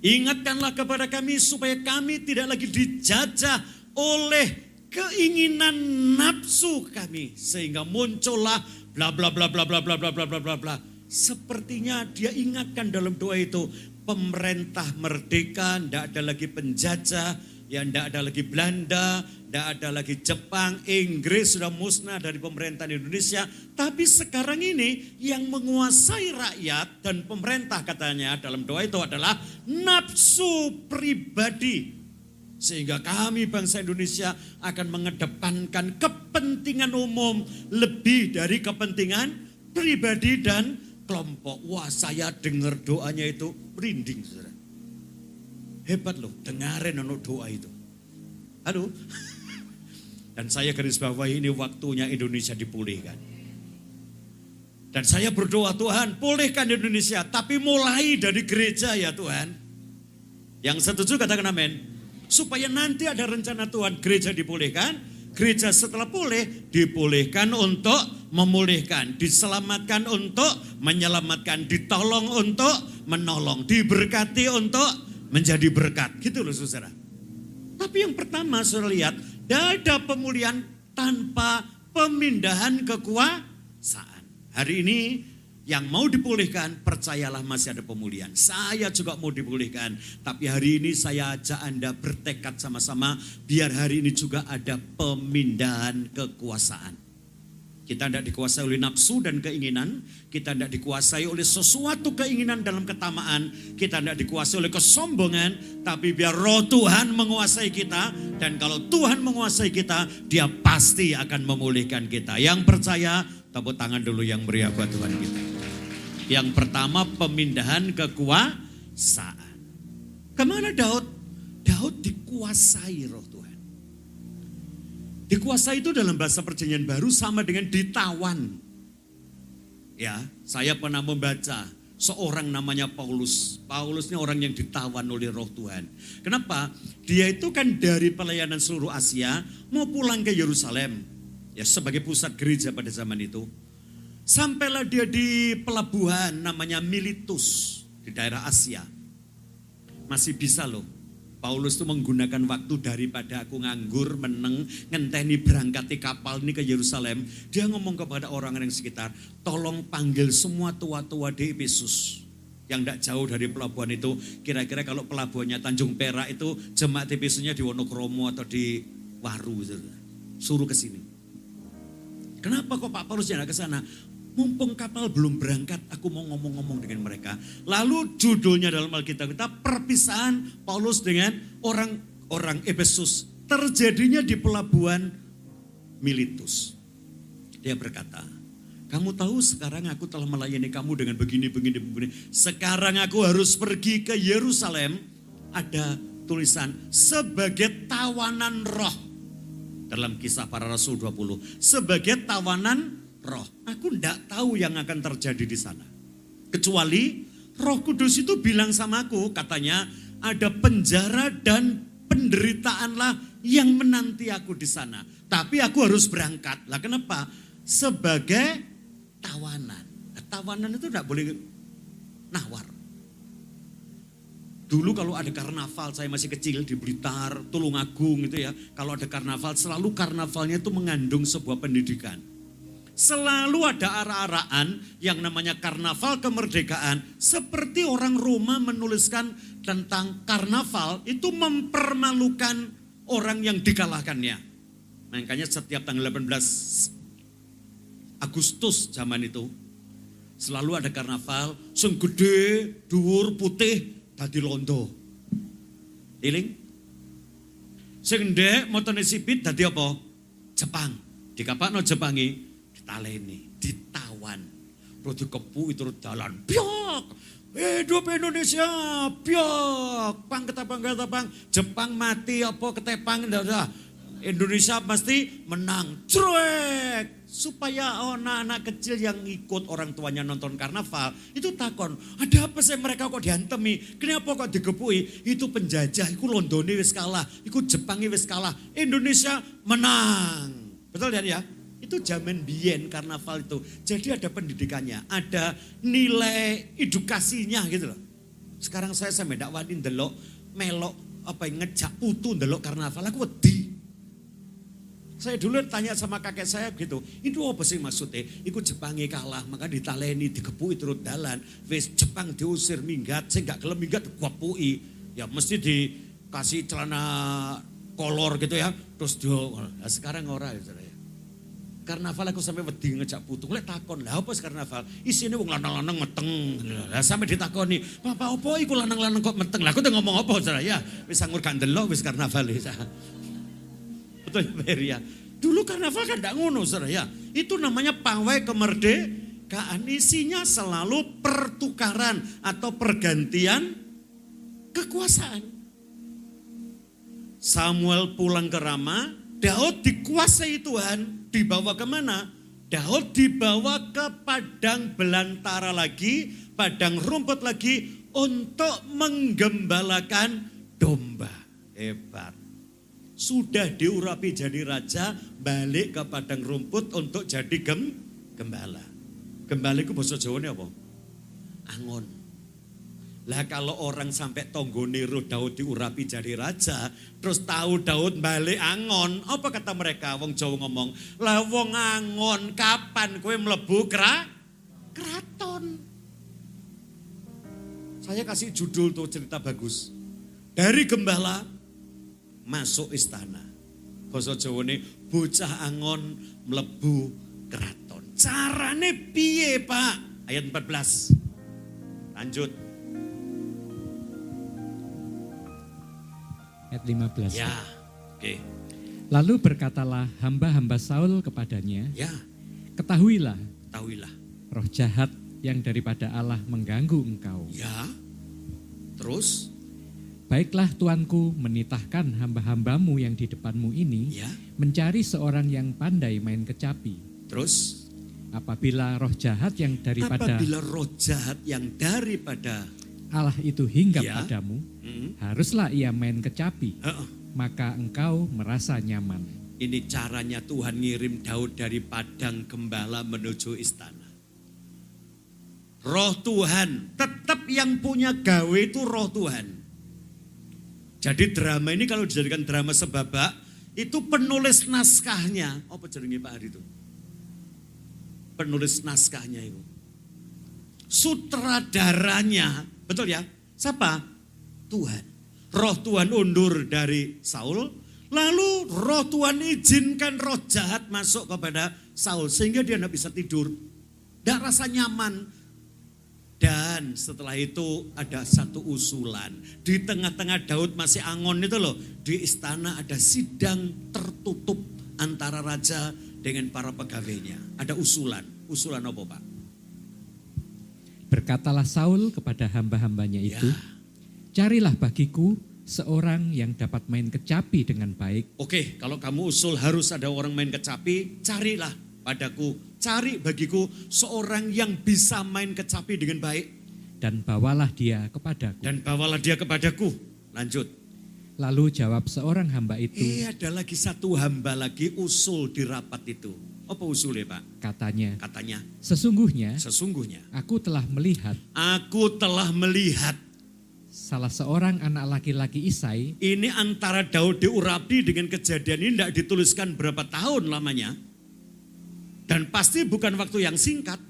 Ingatkanlah kepada kami supaya kami tidak lagi dijajah oleh keinginan nafsu kami. Sehingga muncullah bla bla bla bla bla bla bla bla bla bla bla. Sepertinya dia ingatkan dalam doa itu, pemerintah merdeka, tidak ada lagi penjajah, ya tidak ada lagi Belanda, tidak ada lagi Jepang, Inggris sudah musnah dari pemerintahan Indonesia. Tapi sekarang ini yang menguasai rakyat dan pemerintah katanya dalam doa itu adalah nafsu pribadi. Sehingga kami bangsa Indonesia akan mengedepankan kepentingan umum lebih dari kepentingan pribadi dan kelompok. Wah, saya dengar doanya itu merinding, saudara. Hebat loh, dengarin doa itu. Halo. Dan saya garis bawahi ini waktunya Indonesia dipulihkan. Dan saya berdoa, Tuhan pulihkan Indonesia, tapi mulai dari gereja ya Tuhan. Yang setuju katakan amin. Supaya nanti ada rencana Tuhan, gereja dipulihkan, gereja setelah pulih dipulihkan untuk memulihkan, diselamatkan untuk menyelamatkan, ditolong untuk menolong, diberkati untuk menjadi berkat. Gitu loh saudara. Tapi yang pertama saudara lihat, tidak ada pemulihan tanpa pemindahan kekuasaan. Hari ini yang mau dipulihkan, percayalah masih ada pemulihan. Saya juga mau dipulihkan. Tapi hari ini saya ajak Anda bertekad sama-sama, biar hari ini juga ada pemindahan kekuasaan. Kita tidak dikuasai oleh nafsu dan keinginan. Kita tidak dikuasai oleh sesuatu keinginan dalam ketamaan. Kita tidak dikuasai oleh kesombongan. Tapi biar roh Tuhan menguasai kita. Dan kalau Tuhan menguasai kita, Dia pasti akan memulihkan kita. Yang percaya, tepuk tangan dulu yang meriah buat Tuhan kita. Yang pertama, pemindahan kekuasaan. Kemana Daud? Daud dikuasai roh Tuhan. Dikuasai itu dalam bahasa Perjanjian Baru sama dengan ditawan. Ya, saya pernah membaca seorang namanya Paulus. Paulus ini orang yang ditawan oleh roh Tuhan. Kenapa? Dia itu kan dari pelayanan seluruh Asia mau pulang ke Yerusalem. Ya, sebagai pusat gereja pada zaman itu. Sampailah dia di pelabuhan namanya Miletus di daerah Asia. Masih bisa loh. Paulus itu menggunakan waktu daripada aku nganggur, meneng, ngenteni berangkat di kapal ini ke Yerusalem. Dia ngomong kepada orang-orang yang sekitar, tolong panggil semua tua-tua di Efesus. Yang tidak jauh dari pelabuhan itu, kira-kira kalau pelabuhannya Tanjung Perak itu, jemaat Efesusnya di Wonokromo atau di Waru. Suruh ke sini. Kenapa kok Pak Paulus jangan ke sana? Mumpung kapal belum berangkat, aku mau ngomong-ngomong dengan mereka. Lalu judulnya dalam Alkitab kita, perpisahan Paulus dengan orang-orang Efesus. Terjadinya di pelabuhan Miletus. Dia berkata, kamu tahu sekarang aku telah melayani kamu dengan begini. Sekarang aku harus pergi ke Yerusalem. Ada tulisan, sebagai tawanan roh. Dalam Kisah Para Rasul 20. Sebagai tawanan roh, aku tidak tahu yang akan terjadi di sana. Kecuali Roh Kudus itu bilang sama aku, katanya ada penjara dan penderitaanlah yang menanti aku di sana. Tapi aku harus berangkat. Lah kenapa? Sebagai tawanan. Tawanan itu tidak boleh nawar. Dulu kalau ada karnaval, saya masih kecil di Blitar, Tulungagung itu ya. Kalau ada karnaval, selalu karnavalnya itu mengandung sebuah pendidikan. Selalu ada arah-arahan yang namanya karnaval kemerdekaan. Seperti orang Roma menuliskan tentang karnaval itu mempermalukan orang yang dikalahkannya. Makanya setiap tanggal 18 Agustus zaman itu selalu ada karnaval, sing gede, dhuwur, putih, dadi londo. Iling? Sing ndek motone sipit dadi apa? Jepang. Dikapakno Jepangi taleni, ditawan, terus dikepu itu dalan, biak, hidup Indonesia, biak, pang ketapang, Jepang mati apa ketepang, Indonesia pasti menang, cuek, supaya anak-anak kecil yang ikut orang tuanya nonton karnaval, itu takon, ada apa sih mereka kok diantemi, kenapa kok digepui, itu penjajah, itu Londone wis kalah, itu Jepangi wis kalah, Indonesia menang, betul ya? Itu zaman biyen karnaval itu. Jadi ada pendidikannya, ada nilai edukasinya gitu loh. Sekarang saya sampe ndak wani ndelok melok apa ngejak putu ndelok karnaval, aku wedi. Saya dulu tanya sama kakek saya gitu, itu apa sih maksudnya? Iku Jepangi kalah, maka ditaleni, dikepui terus dalan. Wis Jepang diusir minggat, saya gak gelem minggat dikepui. Ya mesti dikasih celana kolor gitu ya. Terus nah, sekarang ora gitu ya. Karnaval aku sampai wedi ngejak putu, lek takon, lah apa karnaval? Isine wong lanang-lanang meteng. Lah sampai ditakoni, "Papa opo iku lanang-lanang kok meteng?" Lah aku teh ngomong apa, Saudara ya? Wis anggur gak ndelok wis karnaval ya. Betul ya. Dulu karnaval kan ndak ngono, Saudara ya. Itu namanya pawai kemerdekaan, isinya selalu pertukaran atau pergantian kekuasaan. Samuel pulang ke Rama, Daud dikuasai Tuhan, dibawa kemana? Daud dibawa ke padang belantara lagi, padang rumput lagi untuk menggembalakan domba. Hebat. Sudah diurapi jadi raja, balik ke padang rumput untuk jadi gembala. Gembala itu bahasa Jawane apa? Angon. Lah kalau orang sampai tonggone roh Daud diurapi jadi raja, terus tahu Daud balik angon, apa kata mereka? Wong Jawa ngomong, lah wong angon kapan kowe mlebu keraton? Saya kasih judul tuh cerita bagus. Dari gembala masuk istana. Basa Jawane bocah angon mlebu keraton. Carane piye, Pak? Ayat 14. Lanjut. Ayat 15. Ya, oke. Lalu berkatalah hamba-hamba Saul kepadanya, Ya, ketahuilah tahuilah. roh jahat yang daripada Allah mengganggu engkau. Ya, terus? Baiklah tuanku menitahkan hamba-hambamu yang di depanmu ini Ya, mencari seorang yang pandai main kecapi. terus? Apabila roh jahat yang daripada Apabila roh jahat yang daripada Allah itu hinggap Ya. padamu, Hmm, haruslah ia main kecapi, heeh. maka engkau merasa nyaman. Ini caranya Tuhan ngirim Daud dari padang gembala menuju istana. Roh Tuhan, tetap yang punya gawe itu roh Tuhan. Jadi drama ini kalau dijadikan drama sebabak, itu penulis naskahnya. Apa jenenge Pak Hari itu? Penulis naskahnya itu. Sutradaranya, betul ya? Siapa? Tuhan. Roh Tuhan undur dari Saul, lalu roh Tuhan izinkan roh jahat masuk kepada Saul sehingga dia tidak bisa tidur. Tidak rasa nyaman. Dan setelah itu ada satu usulan. Di tengah-tengah Daud masih angon itu loh. Di istana ada sidang tertutup antara raja dengan para pegawainya. Ada usulan. Usulan apa Pak? Berkatalah Saul kepada hamba-hambanya itu, Ya. carilah bagiku seorang yang dapat main kecapi dengan baik, Oke, kalau kamu usul harus ada orang main kecapi, carilah padaku, cari bagiku seorang yang bisa main kecapi dengan baik. dan bawalah dia kepadaku. Dan bawalah dia kepadaku. Lanjut. Lalu jawab seorang hamba itu, Ada lagi satu hamba lagi usul di rapat itu. Apa usulnya Pak? katanya, Katanya, sesungguhnya sesungguhnya aku telah melihat aku telah melihat. salah seorang anak laki-laki Isai Ini antara Daud di Urapi dengan kejadian ini tidak dituliskan berapa tahun lamanya. Dan pasti bukan waktu yang singkat.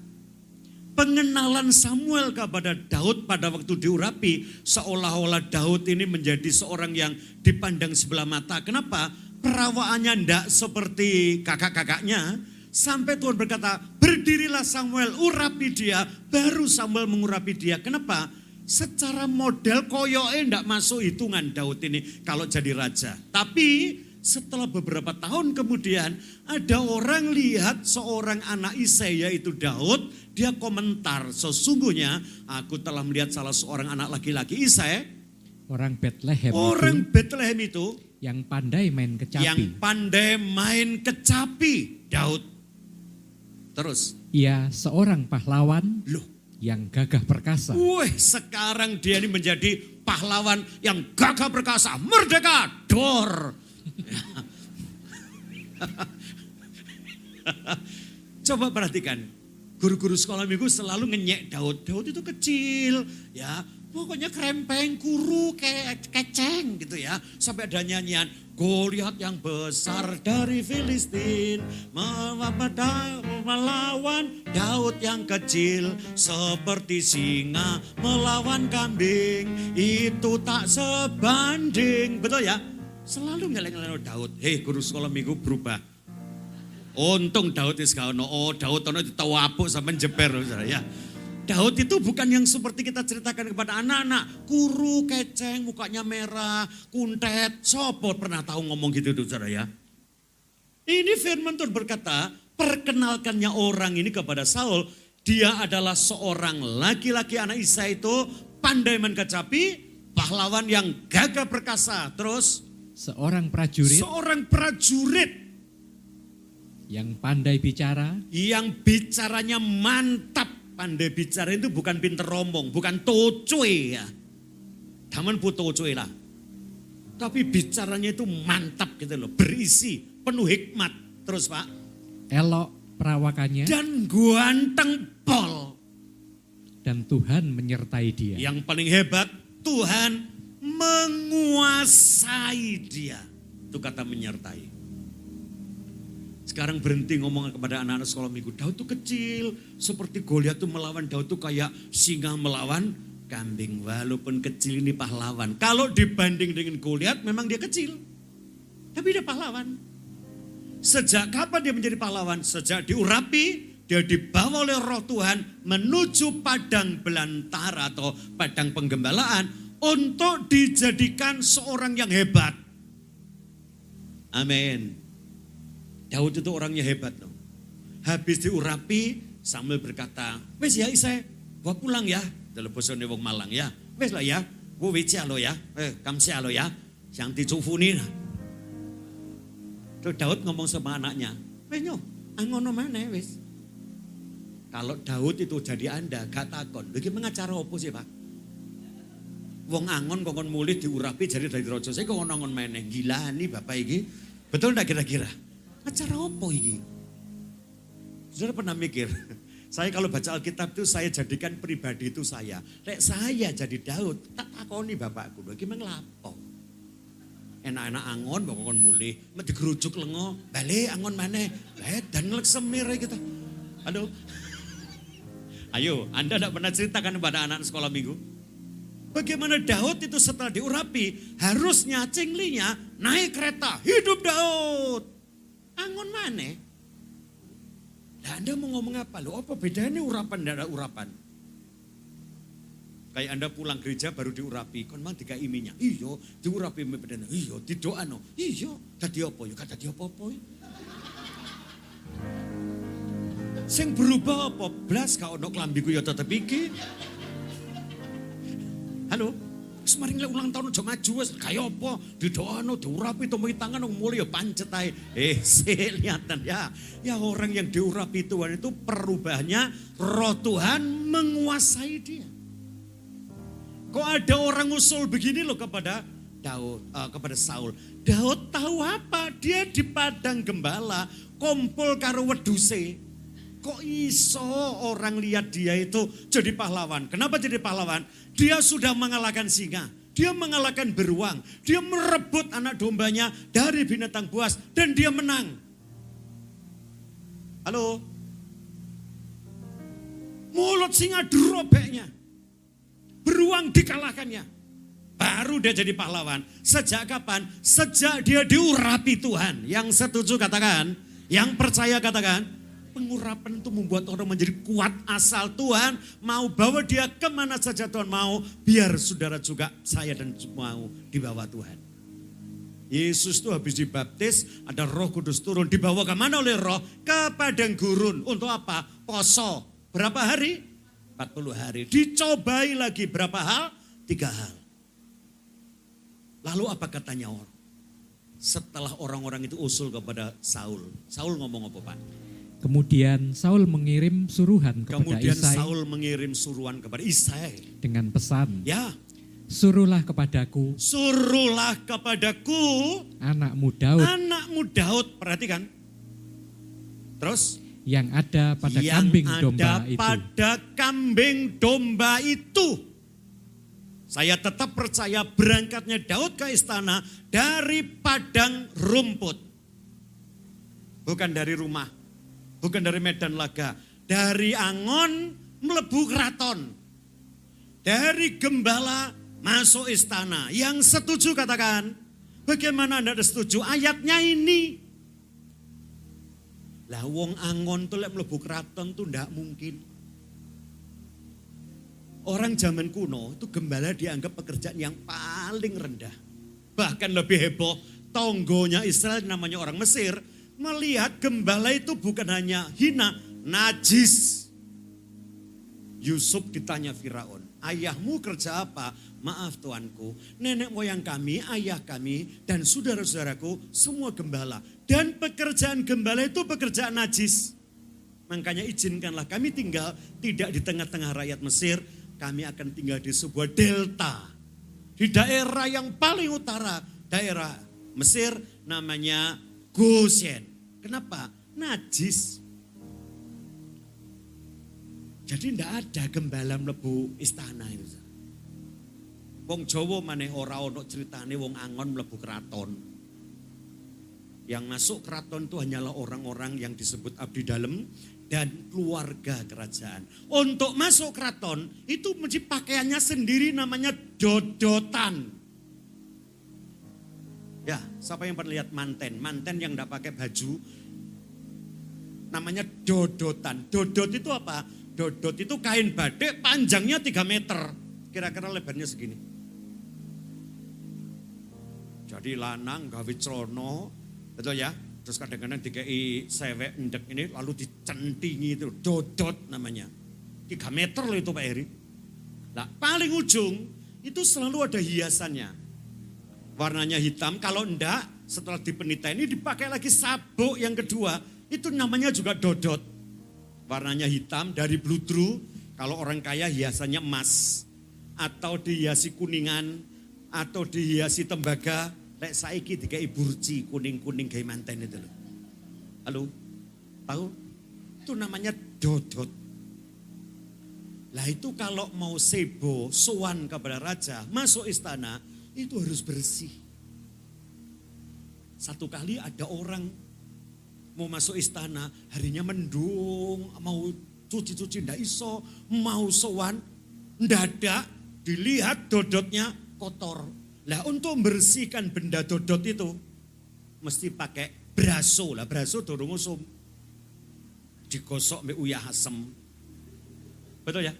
Pengenalan Samuel kepada Daud pada waktu di Urapi, seolah-olah Daud ini menjadi seorang yang dipandang sebelah mata. Kenapa? Perawaannya tidak seperti kakak-kakaknya. Sampai Tuhan berkata, berdirilah Samuel, urapi dia. Baru Samuel mengurapi dia. Kenapa? Secara model koyoke tidak masuk hitungan Daud ini kalau jadi raja. Tapi setelah beberapa tahun kemudian ada orang lihat seorang anak Isai yaitu Daud. Dia komentar, sesungguhnya aku telah melihat salah seorang anak laki-laki Isai. orang Bethlehem Orang itu Bethlehem itu yang pandai main kecapi. yang pandai main kecapi Daud. Terus, Ia seorang pahlawan loh, yang gagah perkasa. sekarang dia ini menjadi pahlawan yang gagah perkasa, merdeka, dor. Coba perhatikan, guru-guru sekolah minggu selalu ngenyek Daud. Daud itu kecil, ya, pokoknya krempeng, kuru, keceng gitu ya. Sampai ada nyanyian, Goliat yang besar dari Filistin melawan Daud yang kecil seperti singa melawan kambing, itu tak sebanding. Betul ya? Selalu ngeleng-ngeleng Daud. Hei, guru sekolah minggu berubah. Untung Daud itu gak ono. Oh, Daud ono ditawapuk sama jeber ya. Daud itu bukan yang seperti kita ceritakan kepada anak-anak. Kuru, keceng, mukanya merah, kuntet. Sopo pernah tahu ngomong gitu saudara ya. Ini firman Tuhan berkata, perkenalkannya orang ini kepada Saul. Dia adalah seorang laki-laki anak Isai itu pandai main kecapi, pahlawan yang gagah perkasa. Terus Seorang prajurit seorang prajurit yang pandai bicara, yang bicaranya mantap. Pandai bicara itu bukan pinter romong, bukan tocoy ya. Taman pu tocoy lah. Tapi bicaranya itu mantap gitu loh, berisi, penuh hikmat. Terus Pak, elok perawakannya, dan ganteng pol. dan Tuhan menyertai dia. Yang paling hebat, Tuhan menguasai dia. Itu kata menyertai. Sekarang berhenti ngomong kepada anak-anak sekolah minggu. Daud itu kecil, seperti Goliat itu melawan Daud itu kayak singa melawan kambing. Walaupun kecil ini pahlawan. Kalau dibanding dengan Goliat memang dia kecil. Tapi dia pahlawan. Sejak kapan dia menjadi pahlawan? Sejak diurapi, dia dibawa oleh roh Tuhan menuju padang belantara atau padang penggembalaan untuk dijadikan seorang yang hebat. Amin. Daud itu orangnya hebat loh. Habis diurapi, Samuel berkata, wes ya Isai, gua pulang ya. Dalam bosone wong Malang ya. Wes lah ya, gua wicia lo ya. Kamsia lo ya. Yang dicufuni. Terus Daud ngomong sama anaknya, wes nyo, angono mana wes. Kalau Daud itu jadi Anda, gak takon. Lagi mengacara apa sih Pak? Wong angon kongkon mulih diurapi jadi dari rojo. Saya kongkon angon mana? Gila nih Bapak ini. Betul enggak kira-kira? Acara apa ini? Saudara pernah mikir? Saya kalau baca Alkitab itu saya jadikan pribadi itu saya. Lek saya jadi Daud, tak takoni bapakku. Lagi mengelapo. Enak-enak angon, kongkon mulih. Mesti gerujuk lengo, balik angon mana? Dan ngelek semir kita. Aduh. Ayo, Anda tidak pernah ceritakan kepada anak sekolah minggu? Bagaimana Daud itu setelah diurapi, harusnya cinglinya naik kereta, hidup Daud. Angon mana? Nah, Anda mau ngomong apa? Loh, apa bedanya urapan dan ada urapan? Kayak Anda pulang gereja baru diurapi, kon mang dikai minyak. Iyo, diurapi bedanya. Iyo, didoano. Iyo, tadi apa? Yo kata dia apa-apa. Sing berubah apa? Blas ka ono klambiku ya tetep iki. Halo, semaring lek ulang tahun aja maju wis kaya apa? Didoano, diurapi tomoi tangan wong mulya ya pancet ae. Lihatan ya. Ya orang yang diurapi Tuhan itu perubahannya roh Tuhan menguasai dia. Kok ada orang usul begini loh kepada Daud, kepada Saul. Daud tahu apa? Dia di padang gembala, kumpul karo weduse. Kok iso orang lihat dia itu jadi pahlawan? Kenapa jadi pahlawan? Dia sudah mengalahkan singa, dia mengalahkan beruang, dia merebut anak dombanya dari binatang buas dan dia menang. Halo? Mulut singa dirobeknya, beruang dikalahkannya. Baru dia jadi pahlawan. Sejak kapan? Sejak dia diurapi Tuhan. Yang setuju katakan, yang percaya katakan. Pengurapan itu membuat orang menjadi kuat asal Tuhan mau bawa dia kemana saja Tuhan mau. Biar saudara juga, saya dan mau dibawa Tuhan. Yesus itu habis dibaptis, ada Roh Kudus turun. Dibawa kemana oleh Roh? Ke padang gurun. Untuk apa? Poso. Berapa hari? 40 hari. Dicobai lagi berapa hal? 3 hal. Lalu apa katanya orang? Setelah orang-orang itu usul kepada Saul. Saul ngomong apa Pak? Kemudian Saul mengirim suruhan kepada Isai. Saul mengirim suruhan kepada Isai. Dengan pesan. Ya. Suruhlah kepadaku. Suruhlah kepadaku. Anakmu Daud. Anakmu Daud. Perhatikan. Terus. Yang ada pada kambing domba itu. Yang ada pada kambing domba itu. Saya tetap percaya berangkatnya Daud ke istana dari padang rumput. Bukan dari rumah. Bukan dari medan laga. Dari angon melebu keraton. Dari gembala masuk istana. Yang setuju katakan. Bagaimana Anda setuju? Ayatnya ini. Lah wong angon tuh lek mlebu keraton tuh ndak mungkin. Orang zaman kuno itu gembala dianggap pekerjaan yang paling rendah. Bahkan lebih heboh, tonggonya Israel namanya orang Mesir melihat gembala itu bukan hanya hina, najis. Yusuf ditanya Firaun, ayahmu kerja apa? Maaf tuanku, nenek moyang kami, ayah kami, dan saudara-saudaraku semua gembala. Dan pekerjaan gembala itu pekerjaan najis. Makanya izinkanlah kami tinggal tidak di tengah-tengah rakyat Mesir. Kami akan tinggal di sebuah delta. Di daerah yang paling utara, daerah Mesir namanya Goshen. Kenapa? Najis. Jadi tidak ada gembala mlebu istana itu. Wong Jawa maneh ora ono ceritane wong angon mlebu keraton. Yang masuk keraton itu hanyalah orang-orang yang disebut abdi dalem dan keluarga kerajaan. Untuk masuk keraton itu mesti pakaiannya sendiri namanya dodotan. Ya, siapa yang pernah lihat manten? Manten yang tidak pakai baju namanya dodotan. Dodot itu apa? Dodot itu kain batik panjangnya 3 meter. Kira-kira lebarnya segini. Jadi lanang gawe celana, betul ya? Terus kadang-kadang dikei sewek endek ini lalu dicentingi itu. Dodot namanya. 3 meter loh itu Pak Heri. Nah paling ujung itu selalu ada hiasannya. Warnanya hitam, kalau enggak setelah dipenita ini dipakai lagi sabuk yang kedua. Itu namanya juga dodot. Warnanya hitam dari bludru, kalau orang kaya hiasannya emas. Atau dihiasi kuningan, atau dihiasi tembaga. Lek saiki dikai burci kuning-kuning kayak manten itu loh. Halo? Tahu? Itu namanya dodot. Lah itu kalau mau sebo, sowan kepada raja, masuk istana, itu harus bersih. Satu kali ada orang mau masuk istana, harinya mendung, mau cuci-cuci ndak iso, mau sowan, ndadak dilihat dodotnya kotor. Lah untuk membersihkan benda dodot itu, mesti pakai braso. Lah braso dorong usum. Digosok mbek uyah asem. Betul ya?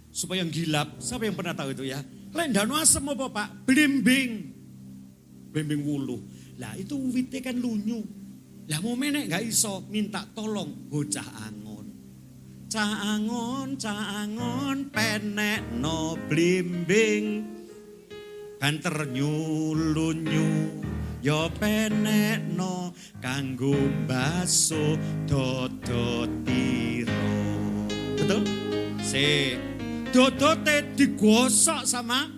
Supaya gilap. Siapa yang pernah tahu itu ya? Lendano asem apa Pak? Blimbing. Blimbing wuluh. Lah itu wite kan lunyu. Lah mau menek gak iso, minta tolong bocah angon. Cah angon, penek no blimbing. Banter nyulunyu, yo penek no kanggo baso dodotiro. Betul? Dodote digosok sama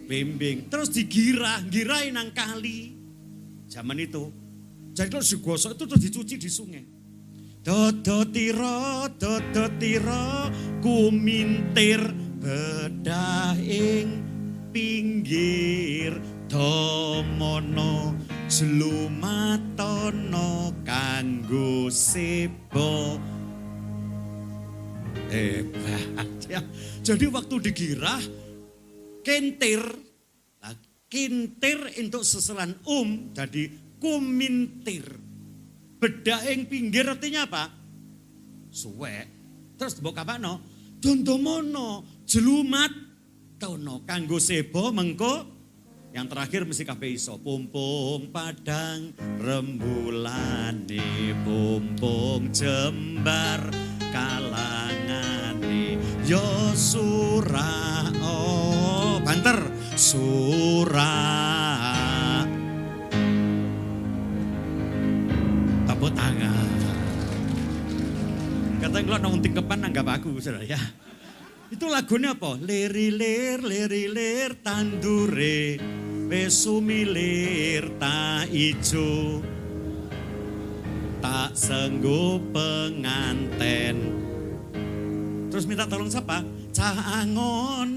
blimbing. Terus girai nang kali. Zaman itu. Jadi kalau digosok itu terus dicuci di sungai. Dodotiro, kumintir bedah ing pinggir domono jlumatono kanggo sebo. Hebat ya. Jadi waktu digirah kintir untuk seselan jadi kumintir. Bedah ing pinggir artinya apa? Suwek. Terus mbok kapakno? Dondomono jlumat tono kanggo sebo mengko yang terakhir mesti kabeh iso. Pumpung padang rembulane, pumpung jembar kalangane, yo surah oh banter surah. Tepuk tangan. Katanya kalau nong tingkepan nanggap aku saudara ya. Itu lagunya apa? Lir tandure wis sumilir tak ijo. Tak senggo penganten. Terus minta tolong siapa? Cah angon.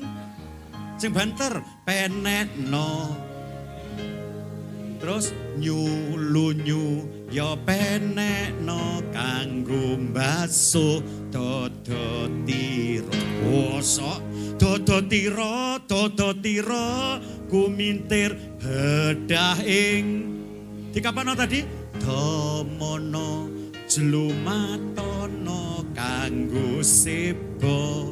Sing banter penekno. Terus nyulunyu ya penekno kanggo baso dodotiro. Bosok dodotiro kumintir bedah ing dikapano tadi domono jlumatono kanggo sebo.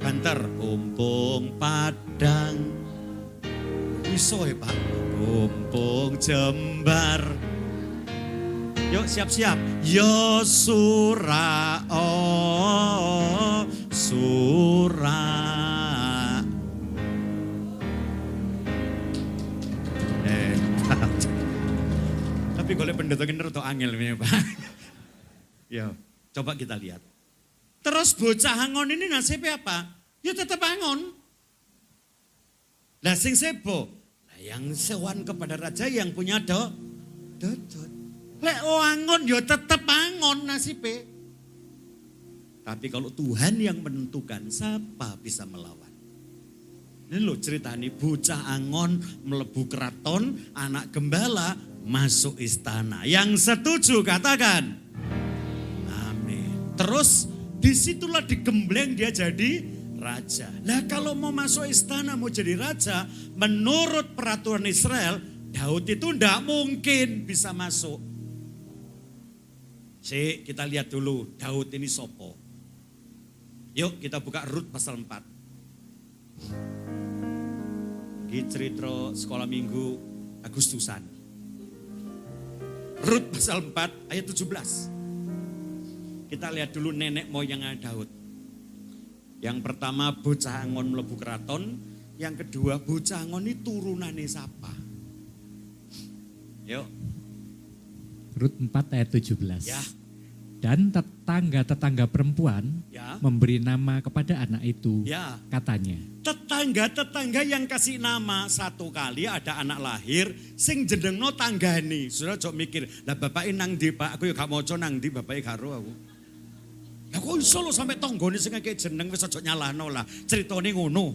Banter pumpung padang iso ya Pak. Pumpung jembar. Yuk siap-siap. Yo surah oh surah. Tapi golek pendeta kene rada angel ya Pak. Ya, coba kita lihat. Terus bocah angon ini nasibnya apa? Ya tetap angon. Lah sing sebo, yang sewan kepada raja yang punya dodot. Lek angon ya tetap angon nasibnya. Tapi kalau Tuhan yang menentukan, siapa bisa melawan? Ini loh cerita ini, bocah angon melebu keraton, anak gembala masuk istana. Yang setuju katakan amin. Terus disitulah digembleng dia jadi raja. Nah kalau mau masuk istana, mau jadi raja, menurut peraturan Israel, Daud itu tidak mungkin bisa masuk. Kita lihat dulu Daud ini sopo. Yuk kita buka Rut pasal 4. Ini cerita sekolah minggu Agustusan. Rut pasal 4 ayat 17. Kita lihat dulu nenek moyangnya Daud. Yang pertama bocah angon mlebu keraton, yang kedua bocah angon ini turunane siapa? Yuk. Rut 4 ayat 17. Ya. Dan tetangga-tetangga perempuan Ya. memberi nama kepada anak itu. Ya. Katanya, Tetangga-tetangga yang kasih nama satu kali ada anak lahir sing jenengno tanggani. Sudah jok mikir, lah bapake nang ndi Pak? Aku ya gak maca nang ndi bapake karo aku. Ya kok iso lho sampe tanggane sing ngeke jeneng wis aja nyalahno lah. Critane ngono.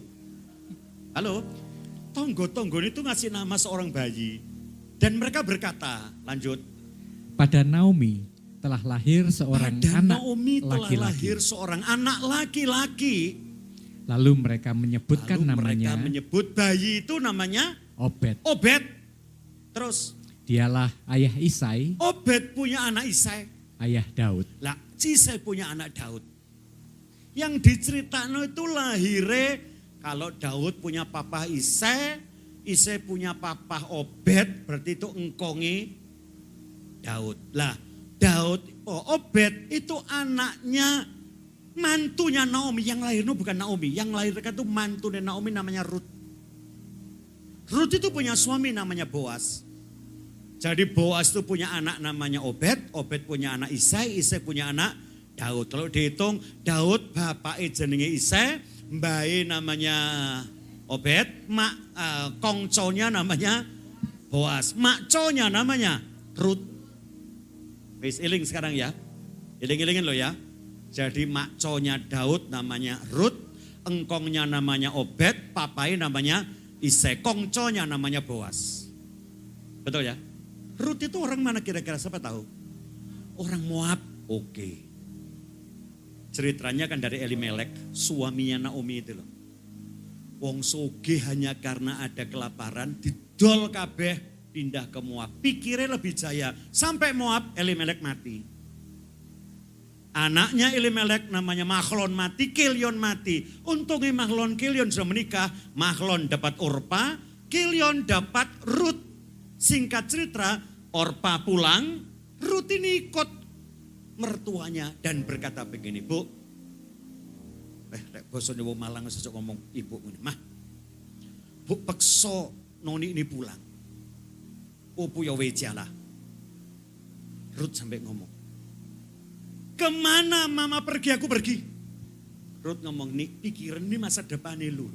Halo. Tonggo-tonggone itu ngasih nama seorang bayi. Dan mereka berkata, lanjut. pada Naomi telah lahir seorang Pada anak Naomi telah laki-laki. lahir seorang anak laki-laki. Lalu mereka menyebutkan Lalu namanya mereka menyebut bayi itu namanya Obed. Obed. Terus Dialah ayah Isai, Obed punya anak Isai. ayah Daud. Lah Isai punya anak Daud. Yang diceritakan itu lahirnya kalau Daud punya papa Isai, Isai punya papa Obed, berarti itu engkongi Daud. Lah Daud, Obed itu anaknya mantunya Naomi. Yang lahir itu bukan Naomi, yang lahirkan itu mantunya Naomi namanya Rut. Rut itu punya suami namanya Boas. Jadi Boas itu punya anak namanya Obed, Obed punya anak Isai, Isai punya anak Daud. Kalau dihitung Daud bapaknya jenenge Isai, mbae namanya Obed, kongconya namanya Boas, makconya namanya Rut. Wis eling sekarang ya. Eling-elingin lo ya. Jadi makconya Daud namanya Rut, engkongnya namanya Obed, papai namanya Isai, kongconya namanya Boas. Betul ya? Rut itu orang mana kira-kira, siapa tahu? Orang Moab. Oke. Ceritanya kan dari Elimelek, suaminya Naomi itu loh. Wong soge hanya karena ada kelaparan, didol kabeh pindah ke Moab. Pikirnya lebih jaya. Sampai Moab, Elimelek mati. Anaknya Elimelek namanya Mahlon mati, Kilion mati. Untungnya Mahlon, Kilion sudah menikah. Mahlon dapat Orpa, Kilion dapat Rut. Singkat cerita, Orpa pulang, Rut ini ikut mertuanya dan berkata begini, Bu, bosone wong Malang sesuk ngomong ibu ini, Mah, Bu pekso noni ini pulang. Opo ya wejalah. Rut sampai ngomong, kemana mama pergi, aku pergi. Rut ngomong, nih pikiran ini masa depannya lu.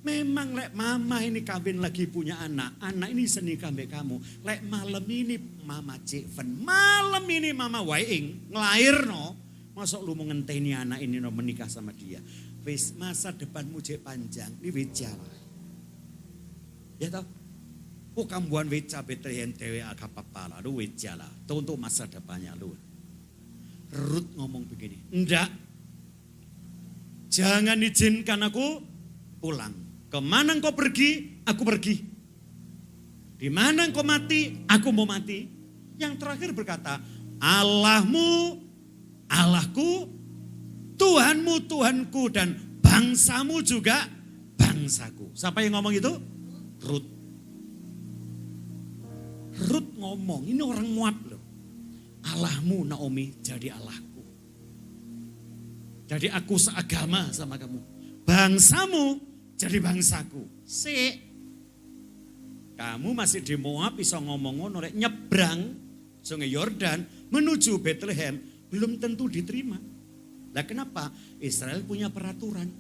Memang lek mama ini kawin lagi punya anak ini seni kambek kamu. Lek malam ini mama Jeven, malam ini mama Waing ngelahirno. Masuk lu mau ngenteni anak ini no menikah sama dia. Wis masa depanmu jek panjang, ini weja. Ya tau? Oh kambuan weja Bethlehem dewe akapapala, lu weja lah. Itu untuk masa depannya lu. Rut ngomong begini, enggak. Jangan izinkan aku pulang. Kemana engkau pergi, aku pergi. Di mana engkau mati, aku mau mati. Yang terakhir berkata, Allahmu, Allahku, Tuhanmu, Tuhanku, dan bangsamu juga bangsaku. Siapa yang ngomong itu? Rut. Rut ngomong, ini orang Moab loh. Allahmu Naomi jadi Allahku. Jadi aku seagama sama kamu. Bangsamu jadi bangsaku. Kamu masih di Moab bisa ngomong ngono rek nyebrang Sungai Yordan menuju Bethlehem belum tentu diterima. Lah kenapa? Israel punya peraturan.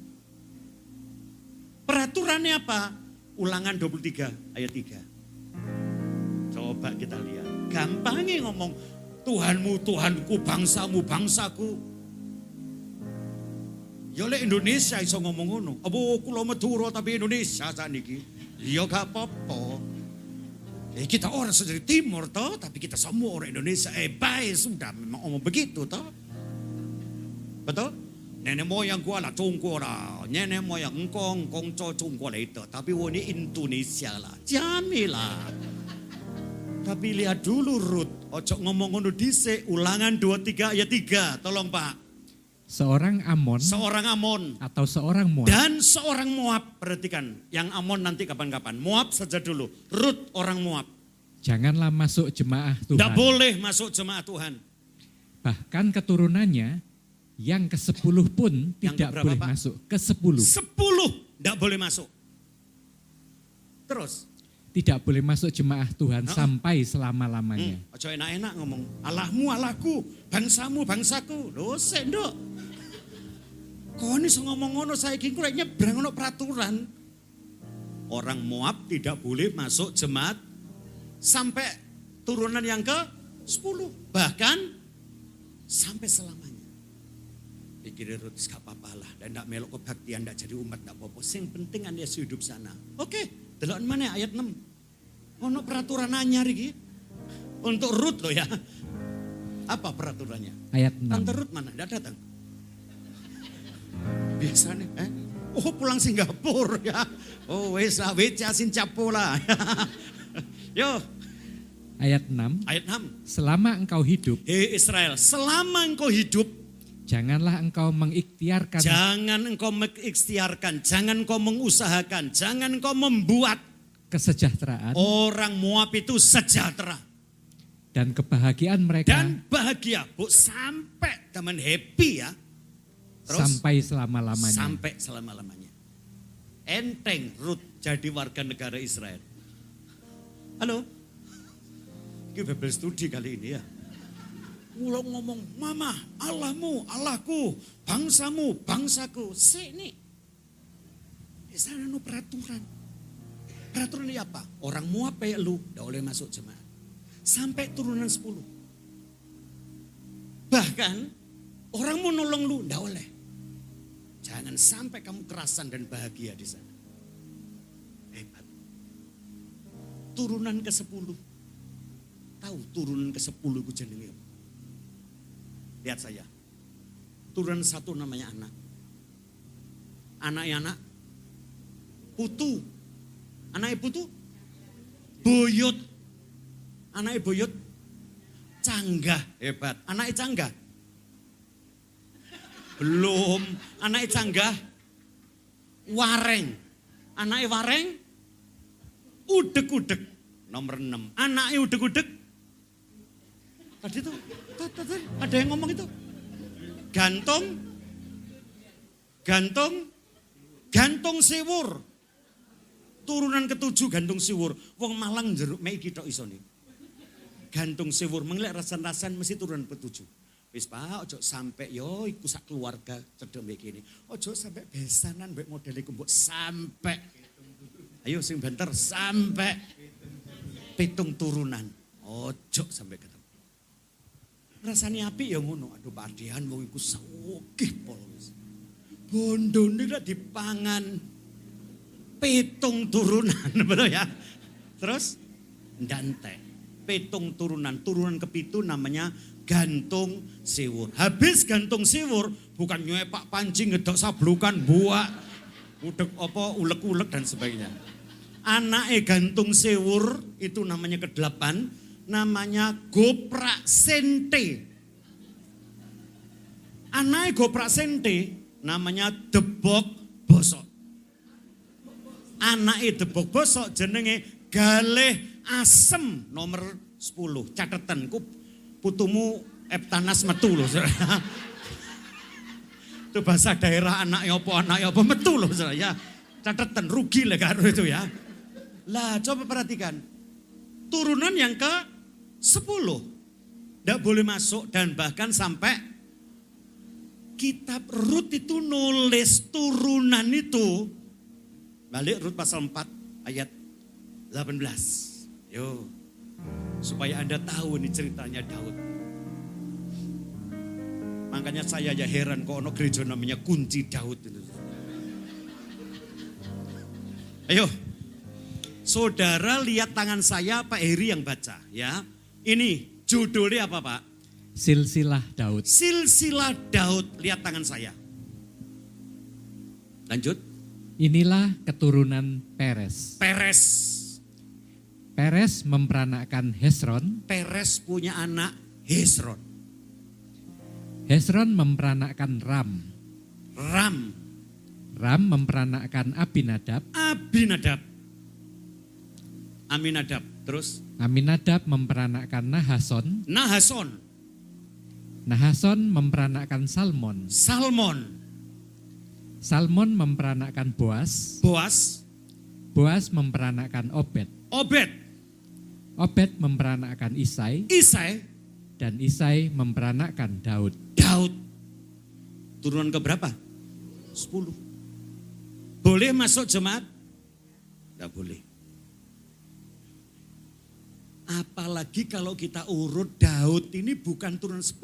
Peraturannya apa? Ulangan 23 ayat 3. Coba kita lihat. Gampangnya ngomong Tuhanmu, Tuhanku, bangsamu, bangsaku. Ya lek Indonesia iso ngomong ngono. Apa kula Madura tapi Indonesia saniki. Ya gak apa-apa. Kita orang dari timur toh, tapi kita semua orang Indonesia. Baik sudah memang ngomong begitu toh. Betul? Nenek moyang gua lah Congko lah. Nenek moyang engkong Congko lah itu. Tapi ini Indonesia lah. Jamilah. Tapi lihat dulu Rut. Ojo ngomong ngono dhisik. Ulangan 23 ayat 3. Tolong Pak. Seorang Amon Atau seorang Moab dan seorang Moab. Perhatikan, yang Amon nanti kapan-kapan. Moab saja dulu. Rut orang Moab. janganlah masuk jemaah Tuhan. Tidak boleh masuk jemaah Tuhan. Bahkan keturunannya yang ke-10 pun Yang tidak keberapa, boleh Pak? masuk. Ke-10 10 tidak boleh masuk. Terus, tidak boleh masuk jemaah Tuhan Hah? sampai selama-lamanya. ojo enak-enak ngomong, Allahmu, Allahku, bangsamu, bangsaku. Loh, sendok. Kau ini ngomong ngono, saya kira nyebrang ono peraturan. Orang Moab tidak boleh masuk jemaat sampai turunan yang ke-10. Bahkan sampai selamanya. Pikirin Ruth, gak apa-apa lah. Dan gak melok kebaktian, gak jadi umat, gak apa-apa. Yang penting Anda hidup sana. Oke. Delok mana ayat 6. Ono peraturan anyar iki. Untuk Ruth loh ya. Apa peraturannya? Ayat 6. Tante Ruth mana? Tidak datang. Biasanya oh pulang Singapura ya. Oh wes asin capo lah. Yo. Ayat 6. Ayat 6. Selama engkau hidup, Hei Israel, selama engkau hidup, janganlah engkau mengikhtiarkan jangan engkau mengikhtiarkan, jangan engkau mengusahakan, jangan engkau membuat kesejahteraan orang Moab itu sejahtera dan kebahagiaan mereka dan bahagia. Bu, sampai teman happy ya. Terus sampai selama-lamanya. sampai selama-lamanya. Enteng Ruth jadi warga negara Israel. Halo? Ini Bible studi kali ini ya. Mulai ngomong, Mama, Allahmu, Allahku, bangsamu, bangsaku. Sini. Sana no peraturan. Peraturan ini apa? Orang Moab kayak lu, tidak boleh masuk jemaat. Sampai turunan 10. Bahkan, orang mau nolong lu, tidak boleh. Jangan sampai kamu kerasan dan bahagia di sana. Hebat. Turunan ke-10. Tahu turunan ke-10 itu jenenge apa? Lihat saya. Turunan 1 namanya anak. Anaknya anak. Putu. Anaknya putu. Buyut. Anaknya buyut. Canggah. Hebat. Anaknya canggah. Belum. Anaknya canggah. Wareng. Anaknya wareng. Udek-udek. Nomor 6. Anaknya udek-udek. Tadi tuh. Ada yang ngomong itu. Gantung. Gantung siwur. Turunan ke-7 gantung siwur. Wong Malang jeruk mei kita iso nih. Gantung siwur. Mengelak rasan-rasan mesti turunan ke-7. Wis Pak, ojo sampai yo iku sak keluarga cedek mbek kene. Ojo sampai besanan mbek model iku mbok sampai. Ayo sing banter sampai 7 turunan. Ojo sampai ketemu. Rasane apik ya ngono. Aduh Pak Ardian wong iku sawukih pol wis. Bondone lak dipangan 7 turunan, betul ya. Terus ndantek 7 turunan. Turunan ke-7 namanya gantung siwur. Habis gantung siwur bukan nyepak pancing ngedok sablukan buak udek apa ulek-ulek dan sebagainya. Anaknya gantung siwur itu namanya ke-8, namanya goprak sente. Anaknya goprak sente namanya debok bosok. Anaknya debok bosok jenenge galeh asem nomor 10. Catatan putumu Eptanas metu loh. Itu bahasa daerah anaknya apa metu loh ya. Catatan rugi lah karo itu ya. Lah coba perhatikan. Turunan yang ke-10 tidak boleh masuk dan bahkan sampai kitab Rut itu nulis turunan itu. Balik Rut pasal 4 ayat 18. Yo. Supaya Anda tahu ini ceritanya Daud. Makanya saya ya heran kok ono gereja namanya Kunci Daud itu. Ayo. Saudara lihat tangan saya, Pak Heri yang baca ya. Ini judulnya apa Pak? Silsilah Daud. Silsilah Daud. Lihat tangan saya. Lanjut. Inilah keturunan Peres. Peres. Peres memperanakkan Hesron. Peres punya anak Hesron. Hesron memperanakkan Ram. Ram. Ram memperanakkan Abinadab. Abinadab. Aminadab. Terus Aminadab memperanakkan Nahason. Nahason. Nahason memperanakkan Salmon. Salmon. Salmon memperanakkan Boas. Boas. Boas memperanakkan Obed. Obed. Obed memperanakkan Isai. Isai. Dan Isai memperanakkan Daud. Daud. Turunan ke berapa? 10. Boleh masuk jemaat? Tidak boleh. Apalagi kalau kita urut Daud ini bukan turunan 10.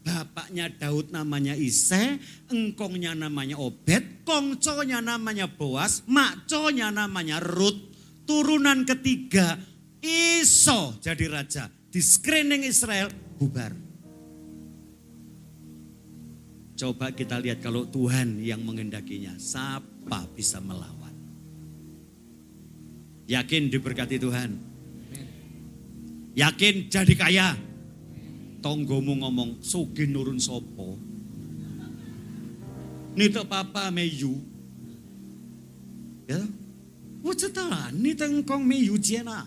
Bapaknya Daud namanya Isai, engkongnya namanya Obed, kongconya namanya Boas, makconya namanya Rut. Turunan ketiga Iso jadi raja. Di screening Israel bubar. Coba kita lihat kalau Tuhan yang mengendakinya, siapa bisa melawan? Yakin diberkati Tuhan? Yakin jadi kaya? Tonggomu ngomong, soge nurun sopo. Nito papa meyu. Ya, wajah nito engkong meyu jena.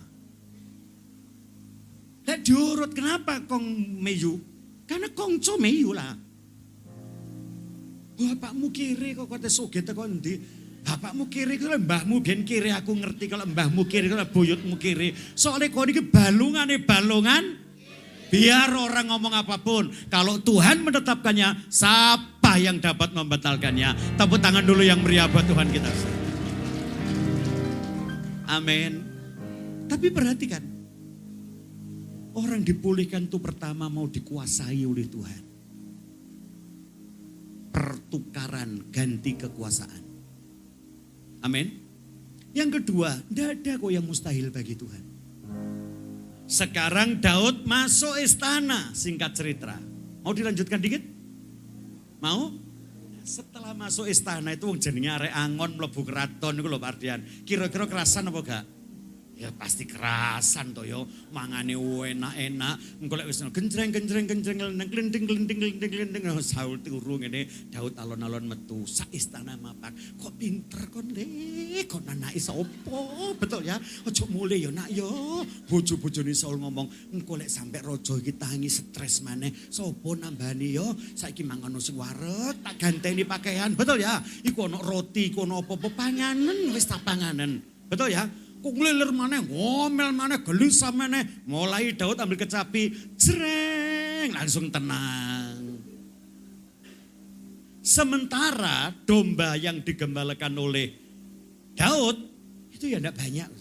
Lek diurut kenapa kong meyu? Karena kongco meyu lah. Bapakmu kiri kok kata soge teko ndi? Bapakmu kiri kalau mbahmu biyen kiri, aku ngerti kalau mbahmu kiri kalau buyutmu kiri. Soalnya kau ini balungan. Biar orang ngomong apapun, kalau Tuhan menetapkannya, siapa yang dapat membatalkannya? Tepuk tangan dulu yang meriah buat Tuhan kita. Amin. Tapi perhatikan, orang dipulihkan itu pertama mau dikuasai oleh Tuhan. Pertukaran ganti kekuasaan. Amin. Yang kedua, tidak ada kok yang mustahil bagi Tuhan. Sekarang Daud masuk istana, singkat cerita. Mau dilanjutkan dikit? Mau? Setelah masuk istana itu jenenge arek angon mlebu keraton iku lho Pak Ardian. Kira-kira kerasan apa gak? Ya pasti kerasan toh yo, mangane enak-enak, engko lek wis genjreng glending Saul turu ngene, Daud alon-alon metu sak istana mapak. Kok pinter kon le, kon anake sapa? Betul ya? Ojo mulih yo nak yo. Bojo-bojone Saul ngomong, engko lek sampe raja iki tangi stres maneh, sapa nambani yo? Saiki mangan sing wareg, tak ganteni pakaian. Betul ya? Iku ono roti, iku ono apa-apa panganen wis tak panganen. Betul ya? Kok ngelilir maneh, ngomel maneh, gelisah maneh. Mulai Daud ambil kecapi, jreng, langsung tenang. Sementara domba yang digembalakan oleh Daud, itu ya enggak banyak.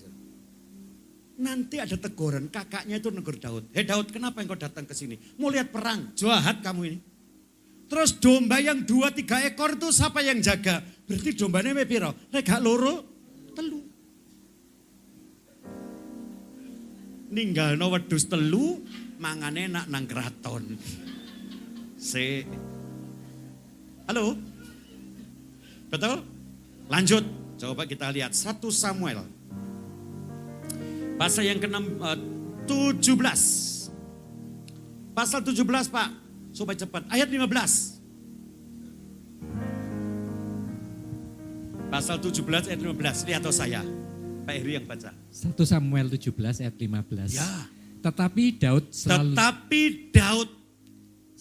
Nanti ada teguran, kakaknya itu negur Daud. Hei Daud, kenapa engkau datang ke sini? Mau lihat perang, jahat kamu ini. Terus domba yang 2-3 ekor itu siapa yang jaga? Berarti dombanya piro? Lek gak loro, telu. Ninggalno wedhus telu, mangane nak nang kraton. Halo? Betul? Lanjut, coba kita lihat 1 Samuel. Pasal yang ke-17. Pasal 17 Pak, supaya cepat. Ayat 15. Pasal 17 ayat 15, lihat saya. Pak Heri yang baca. 1 Samuel 17 ayat 15. Ya. Tetapi Daud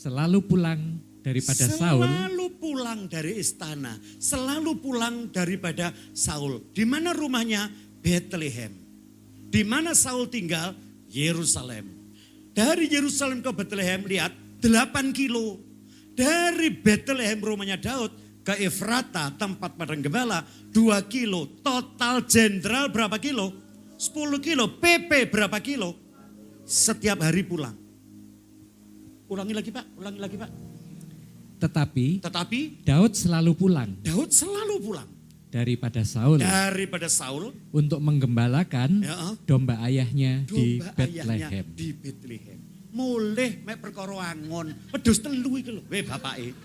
selalu pulang daripada Saul. Selalu pulang dari istana. Selalu pulang daripada Saul. Di mana rumahnya? Bethlehem. Di mana Saul tinggal? Yerusalem. Dari Yerusalem ke Bethlehem, lihat 8 kilo. Dari Bethlehem rumahnya Daud ke Efrata, tempat padang gembala, 2 kilo. Total jenderal berapa kilo? 10 kilo. PP berapa kilo? Setiap hari pulang. Ulangi lagi Pak. Tetapi Daud selalu pulang pulang. Daripada Saul untuk menggembalakan domba ayahnya di Bethlehem. Mulih mek perkara angon, wedhus telu iki lho, bapake.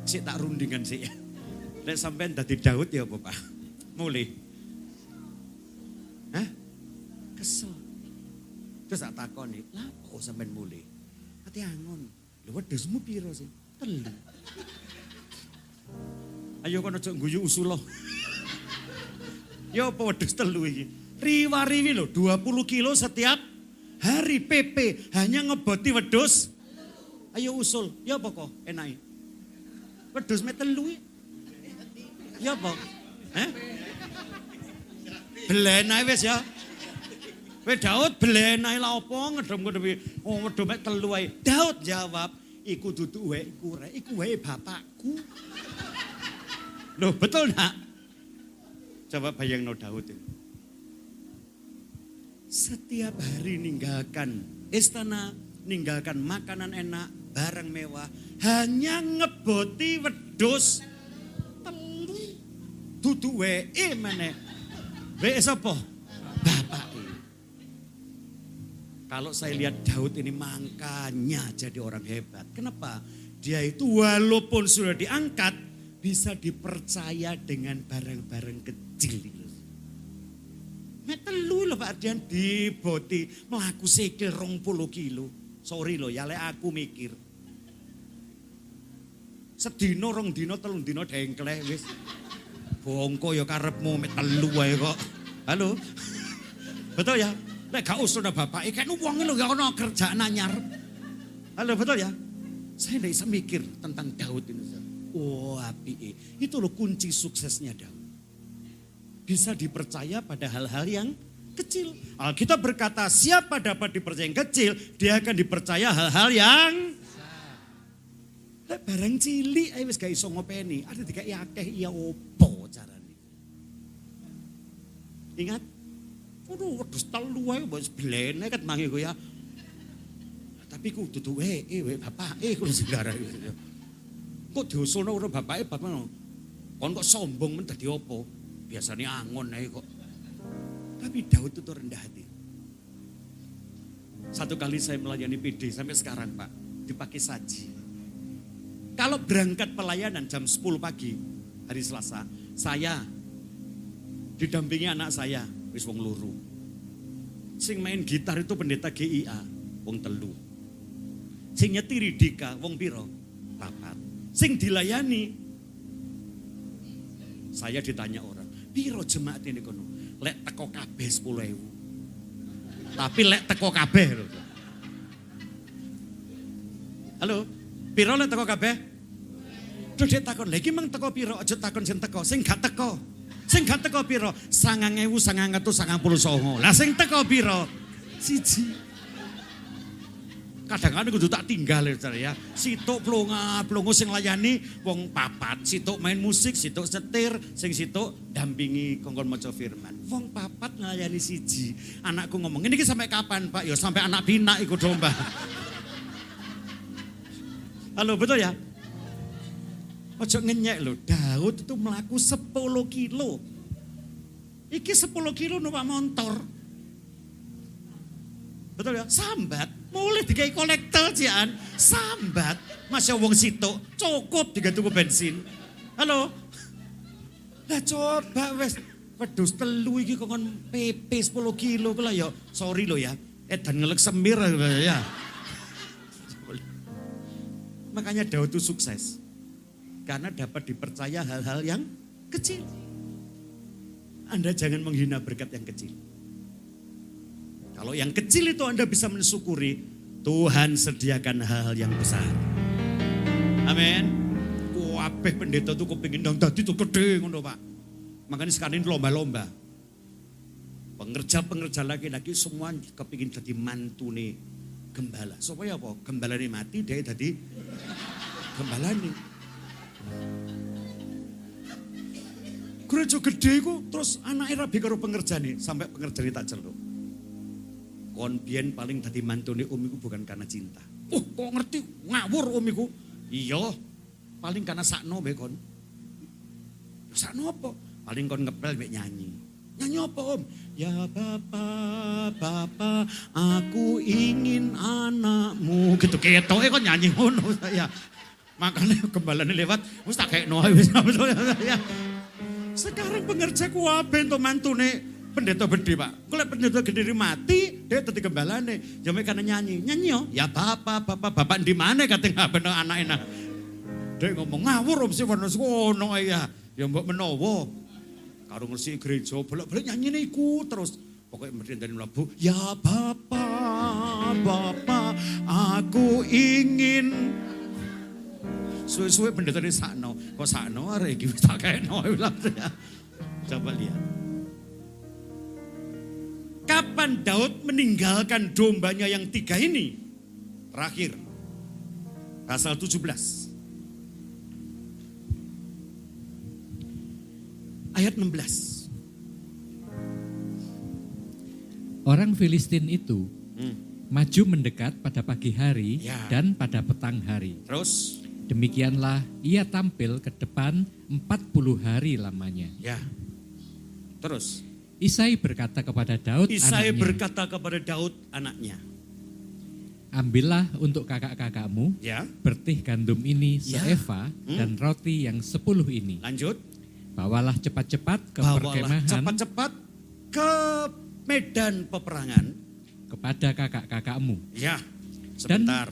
Sik tak rundingan sik. Nek sampean dadi Daud ya apa, Pak? Mulih. Hah? Terus tak takoni, "Lah kok sampean mulih?" Ati angon. Lho wedhusmu piro sih? 3. Ayo kono aja guyu usulo. Ya apa wedhus 3 iki? Riwa-riwi lho 20 kilo setiap hari PP hanya ngeboti wedhus. Ayo usul, ya apa kok enake? Wedhus me 3 iki. Ya apa? Belenae wis ya. Weh Daud belenae la opo ngedem-ngedepi wedhus mek 3 ae. Daud jawab, iku dudu iku rek, iku wae bapakku. Loh betul nak? Coba bayangno Daud itu. Setiap hari ninggalkan istana, ninggalkan makanan enak, barang mewah, hanya ngeboti wedhus 3. Dudu wae meneh. Wae sapa? Bapak. Kalau saya lihat Daud ini makanya jadi orang hebat. Kenapa? Dia itu walaupun sudah diangkat, bisa dipercaya dengan barang-barang kecil. Mek 3 lho Pak Ardian diboti mlaku sikil 20 kilo. Sorry lho ya lek aku mikir. Sedina 2 dina 3 dina dengklek wis. Bongko ya karepmu mek 3 wae kok. Halo. Betul ya? Lek gak usul bapak, kan wong lho gak ono kerjaan anyar. Halo betul ya? Saya ndak bisa mikir tentang Daud ini. Oh api, itu loh kunci suksesnya Daud. Bisa dipercaya pada hal-hal yang kecil. Alkitab berkata siapa dapat dipercaya yang kecil, dia akan dipercaya hal-hal yang lek barang cilik ae wis gak iso ngopeni, ada dikai akeh iya opo carane. Ingat? Waduh, wedhus 3 ae wis blene ket mangi ku ya. Tapi ku dudu bapak ku segara. Kok diusulno karo bapake bapak ngono. Kon kok sombong men dadi opo? Biasanya angon ae kok. Tapi Daud itu rendah hati. Satu kali saya melayani PD sampai sekarang Pak, dipakai saji. Kalau berangkat pelayanan jam 10 pagi hari Selasa, saya didampingi anak saya, wis wong loro. Sing main gitar itu pendeta GIA, wong 3. Sing nyetiri Dika, wong piro? 4. Sing dilayani, saya ditanya orang, piro jemaat ini kono? Lek teko kabeh 10.000. Tapi lek teko kabeh lho. Halo, piro lek teko kabeh? Terus dia takon, lagi mang teko piro? Aja takon sing teko, sing gak teko. Sing gak teko piro? 9.999. Lah sing teko piro? 1. Kadang-kadang kudu tak tinggal ya. Situk plongo sing layani wong 4, situk main musik, situk setir, sing situk dampingi kongkon maca firman. Wong 4 nglayani 1. Anakku ngomong, "Ini sampai kapan, Pak?" Ya sampai anak pinak ikut domba. Halo, betul ya? Ojo ngenyek lho, Daud itu melaku 10 kilo. Iki 10 kilo numpak motor. Betul ya? Sambat. Mulai dikai kolektor jian. Sambat. Masya wong situ. Cukup diganti bensin. Halo? Lah coba wes. Wedhus 3 iki kokon PP 10 kilo. Kala ya. Sorry lo ya. Dan ngelek semir ya. Makanya Daud itu sukses. Karena dapat dipercaya hal-hal yang kecil. Anda jangan menghina berkat yang kecil. Kalau yang kecil itu Anda bisa mensyukuri, Tuhan sediakan hal-hal yang besar. Amin. Wabeh pendeta itu kepingin dong tadi itu gede ngono Pak. Makanya sekarang ini lomba-lomba. Pengerja-pengerja laki-laki semua kepingin jadi mantu nih gembala. Supaya apa? Gembala ini mati, dia jadi gembala nih. Gereja gede ku, terus anaknya rabi karo pengerja nih, sampai pengerja ini tak celuk. Kon biyen paling dadi mantune omiku bukan karena cinta. Oh, kok ngerti ngawur omiku? Iya, paling karena sakno be kon. Sakno apa? Paling kon ngepel mek nyanyi. Nyanyi apa Om? Ya Bapak, aku ingin anakmu. Gitu ketoke kon nyanyi ngono saya. Makanya gembalane lewat, wis tak kekno wis ya. Sekarang pengerja ku abe entuk mantune pendeta gede Pak. Kalau pendeta gede mati, Dek tadi gembalane, ya mek karena nyanyi yo. Ya bapak di mana katanya bener anak-anak. Dek ngomong ngawur mesti warna ngono ya. Ya mbok menawa. Karo ngresiki gereja bolak-balik nyanyine iku terus. Pokoknya mesti dari mlebu, ya Bapak, aku ingin. Suwe-suwe pendeta ini sakno. Kok sakno arek iki wis tak keno. Coba lihat. Kapan Daud meninggalkan dombanya yang 3 ini? Terakhir. Pasal 17. Ayat 16. Orang Filistin itu maju mendekat pada pagi hari Ya. dan pada petang hari. Terus, Demikianlah ia tampil ke depan 40 hari lamanya. ya. Terus, Isai berkata kepada Daud Isai anaknya, berkata kepada Daud anaknya, ambillah untuk kakak-kakakmu ya. bertih gandum ini Ya. seeva dan roti yang 10 ini. Lanjut. Bawalah cepat-cepat ke Bawalah perkemahan cepat-cepat ke medan peperangan. kepada kakak-kakakmu. Ya, sebentar.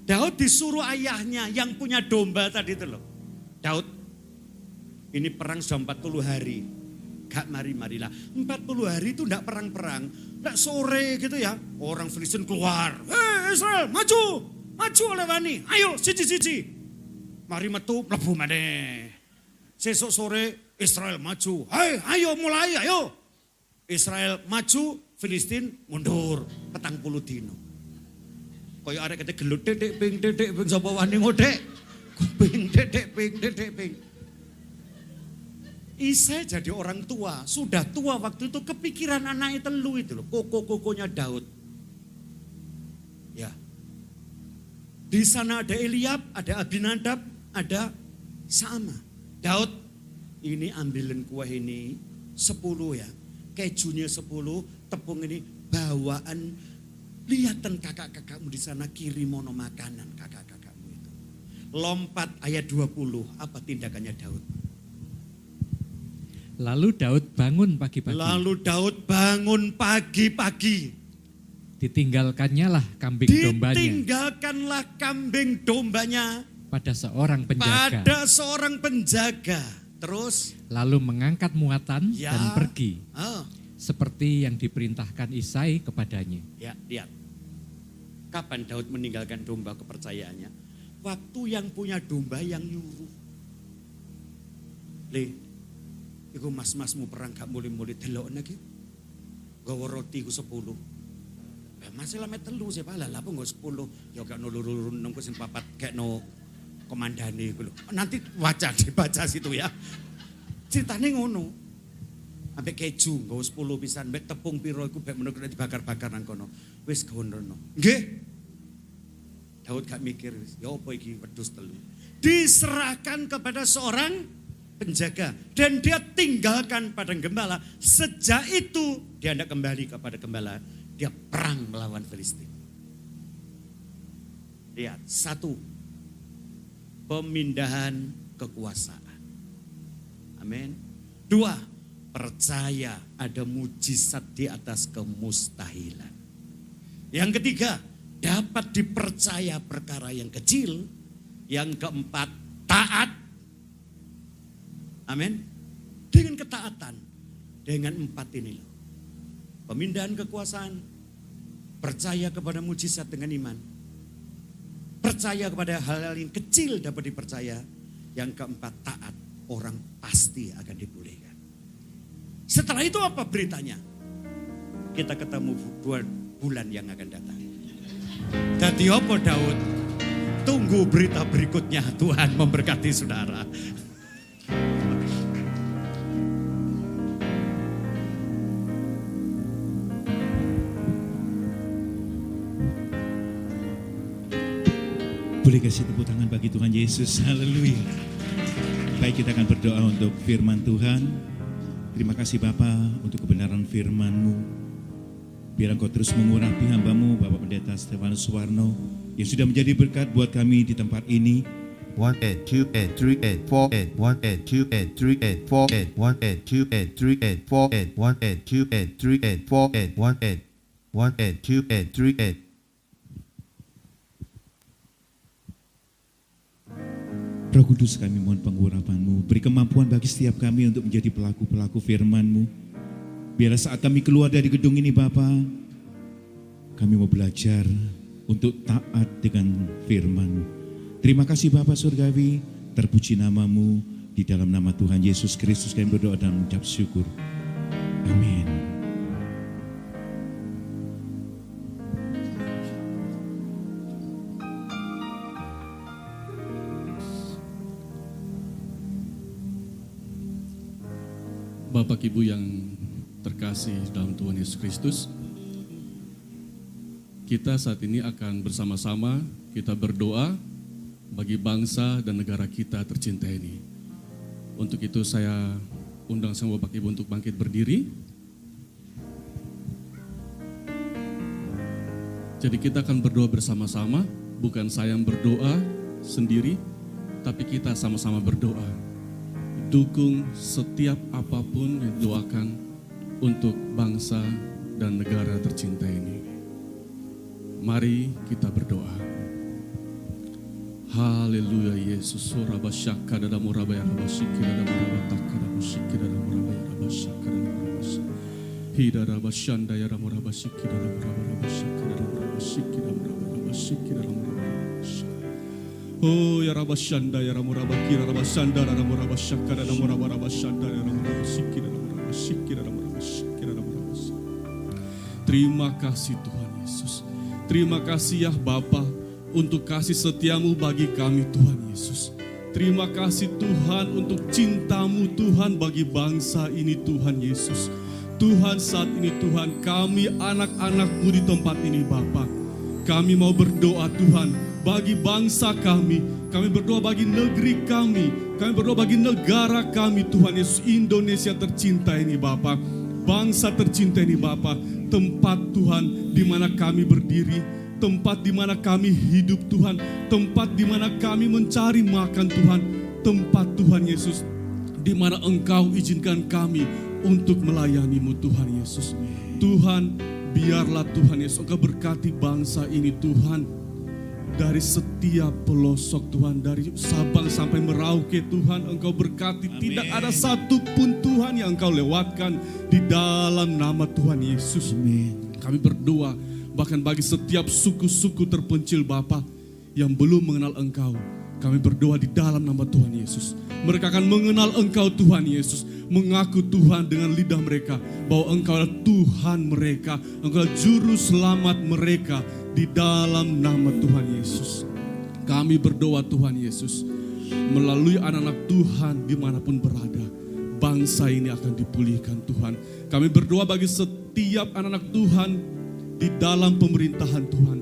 Daud disuruh ayahnya yang punya domba tadi itu loh. Daud, ini perang sudah 40 hari. Gak mari-marilah. 40 hari itu enggak perang-perang. Enggak sore gitu ya. Orang Filistin keluar. Hei Israel, maju. Maju oleh wani. Ayo, siji-siji. Mari metu, mlebu maneh. Sesuk sore Israel maju. Hei, ayo mulai, ayo. Israel maju, Filistin mundur. 40 dino. Kaya arek kete gelut dedek ping sapa wani ngodek. Ping dedek ping. Isai jadi orang tua, sudah tua waktu itu kepikiran anaknya telu itu loh, koko-kokonya Daud. Ya. Di sana ada Eliab, ada Abinadab, ada Sama. Daud, ini ambilin kue ini 10 ya. Kejunya 10, tepung ini bawaan. Lihatan kakak-kakakmu di sana kirimin makanan kakak-kakakmu itu. Lompat ayat 20, apa tindakannya Daud? Lalu Daud bangun pagi-pagi. Lalu Daud bangun pagi-pagi. Ditinggalkannya lah kambing dombanya Ditinggalkanlah kambing dombanya pada seorang penjaga. pada seorang penjaga. Terus, Lalu mengangkat muatan ya. dan pergi. Oh, Seperti yang diperintahkan Isai kepadanya. ya, lihat. Kapan Daud meninggalkan domba kepercayaannya? Waktu yang punya domba yang nyuruh. Iku mas-masmu perang gak mulai-mulai delok lagi. Gawa roti ku 10. Masih lama telu sih pala lah, apa nggak 10? Ya gak nulurun nunggu sing papat kayak no komandani ku lho. Nanti dibaca situ ya. Ceritanya ngono. Ambek keju nggawa 10 pisan, ambek tepung piro iku bek menurut dibakar-bakar nang kono. Wis gawono. Nggih. Daud gak mikir, ya apa iki wedhus telu. Diserahkan kepada seorang penjaga dan dia tinggalkan padang gembala. Sejak itu dia tidak kembali kepada gembala, dia perang melawan Filistin. Lihat, 1, pemindahan kekuasaan. Amin. 2, percaya ada mujizat di atas kemustahilan. Yang ketiga, dapat dipercaya perkara yang kecil. Yang keempat, taat. Amin. Dengan ketaatan. Dengan 4 ini loh. Pemindahan kekuasaan. Percaya kepada mujizat dengan iman. Percaya kepada hal-hal yang kecil dapat dipercaya. Yang keempat, taat. Orang pasti akan dipulihkan. Setelah itu apa beritanya? Kita ketemu 2 bulan yang akan datang. Jadi apa Daud? Tunggu berita berikutnya, Tuhan memberkati saudara. Boleh kasih tepuk tangan bagi Tuhan Yesus. Haleluya. Baik, kita akan berdoa untuk firman Tuhan. Terima kasih Bapa untuk kebenaran firman-Mu. Biar Engkau terus mengurapi hamba-Mu, Bapak Pendeta Stefanus Suwarno, yang sudah menjadi berkat buat kami di tempat ini. 1 8 2 8 3 8 4 8 1 8 2 8 3 8 4 8 1 8 2 8 3 8 4 8 1 8 2 8 3 8 4 8 1 8 1 8 2 8 3 8. Roh Kudus, kami mohon pengurapan-Mu, beri kemampuan bagi setiap kami untuk menjadi pelaku-pelaku firman-Mu. Biarlah saat kami keluar dari gedung ini Bapa, kami mau belajar untuk taat dengan firman-Mu. Terima kasih Bapa Surgawi, terpuji nama-Mu, di dalam nama Tuhan Yesus Kristus kami berdoa dan mengucap syukur. Amin. Bapak Ibu yang terkasih dalam Tuhan Yesus Kristus, kita saat ini akan bersama-sama kita berdoa bagi bangsa dan negara kita tercinta ini. Untuk itu saya undang semua Bapak Ibu untuk bangkit berdiri. Jadi kita akan berdoa bersama-sama, bukan saya yang berdoa sendiri, tapi kita sama-sama berdoa. Dukung setiap apapun yang didoakan untuk bangsa dan negara tercinta ini. Mari kita berdoa. Haleluya Yesus. Surabashaka dalam murabaya rabashiki dalam murabataka rabashiki dalam murabaya rabashaka dalam murabasha. Hida rabashanda ya rabashiki dalam murabashaka dalam rabashiki dalam rabashiki dalam murabasha. Oh ya rabashanda ya ramurabaki rabashanda ramurabashaka ramurabashanda ramurabashiki ramurabashiki ramurabashiki ramurabasha. Terima kasih Tuhan Yesus. Terima kasih ya Bapa untuk kasih setia-Mu bagi kami Tuhan Yesus. Terima kasih Tuhan untuk cinta-Mu Tuhan bagi bangsa ini Tuhan Yesus. Tuhan saat ini Tuhan kami anak-anak-Mu di tempat ini Bapa. Kami mau berdoa Tuhan bagi bangsa kami berdoa bagi negeri kami berdoa bagi negara kami Tuhan Yesus, Indonesia tercinta ini Bapa, bangsa tercinta ini Bapa, tempat Tuhan di mana kami berdiri, tempat di mana kami hidup Tuhan, tempat di mana kami mencari makan Tuhan, tempat Tuhan Yesus di mana Engkau izinkan kami untuk melayani-Mu Tuhan Yesus. Tuhan, biarlah Tuhan Yesus Engkau berkati bangsa ini Tuhan, dari setiap pelosok Tuhan, dari Sabang sampai Merauke Tuhan, Engkau berkati. Amin. Tidak ada satupun Tuhan yang Engkau lewatkan di dalam nama Tuhan Yesus. Amin. Kami berdoa bahkan bagi setiap suku-suku terpencil Bapa yang belum mengenal Engkau, kami berdoa di dalam nama Tuhan Yesus. Mereka akan mengenal Engkau Tuhan Yesus, mengaku Tuhan dengan lidah mereka bahwa Engkau adalah Tuhan mereka, Engkau adalah Juru Selamat mereka di dalam nama Tuhan Yesus. Kami berdoa Tuhan Yesus, melalui anak-anak Tuhan dimanapun berada, bangsa ini akan dipulihkan Tuhan. Kami berdoa bagi setiap anak-anak Tuhan di dalam pemerintahan Tuhan,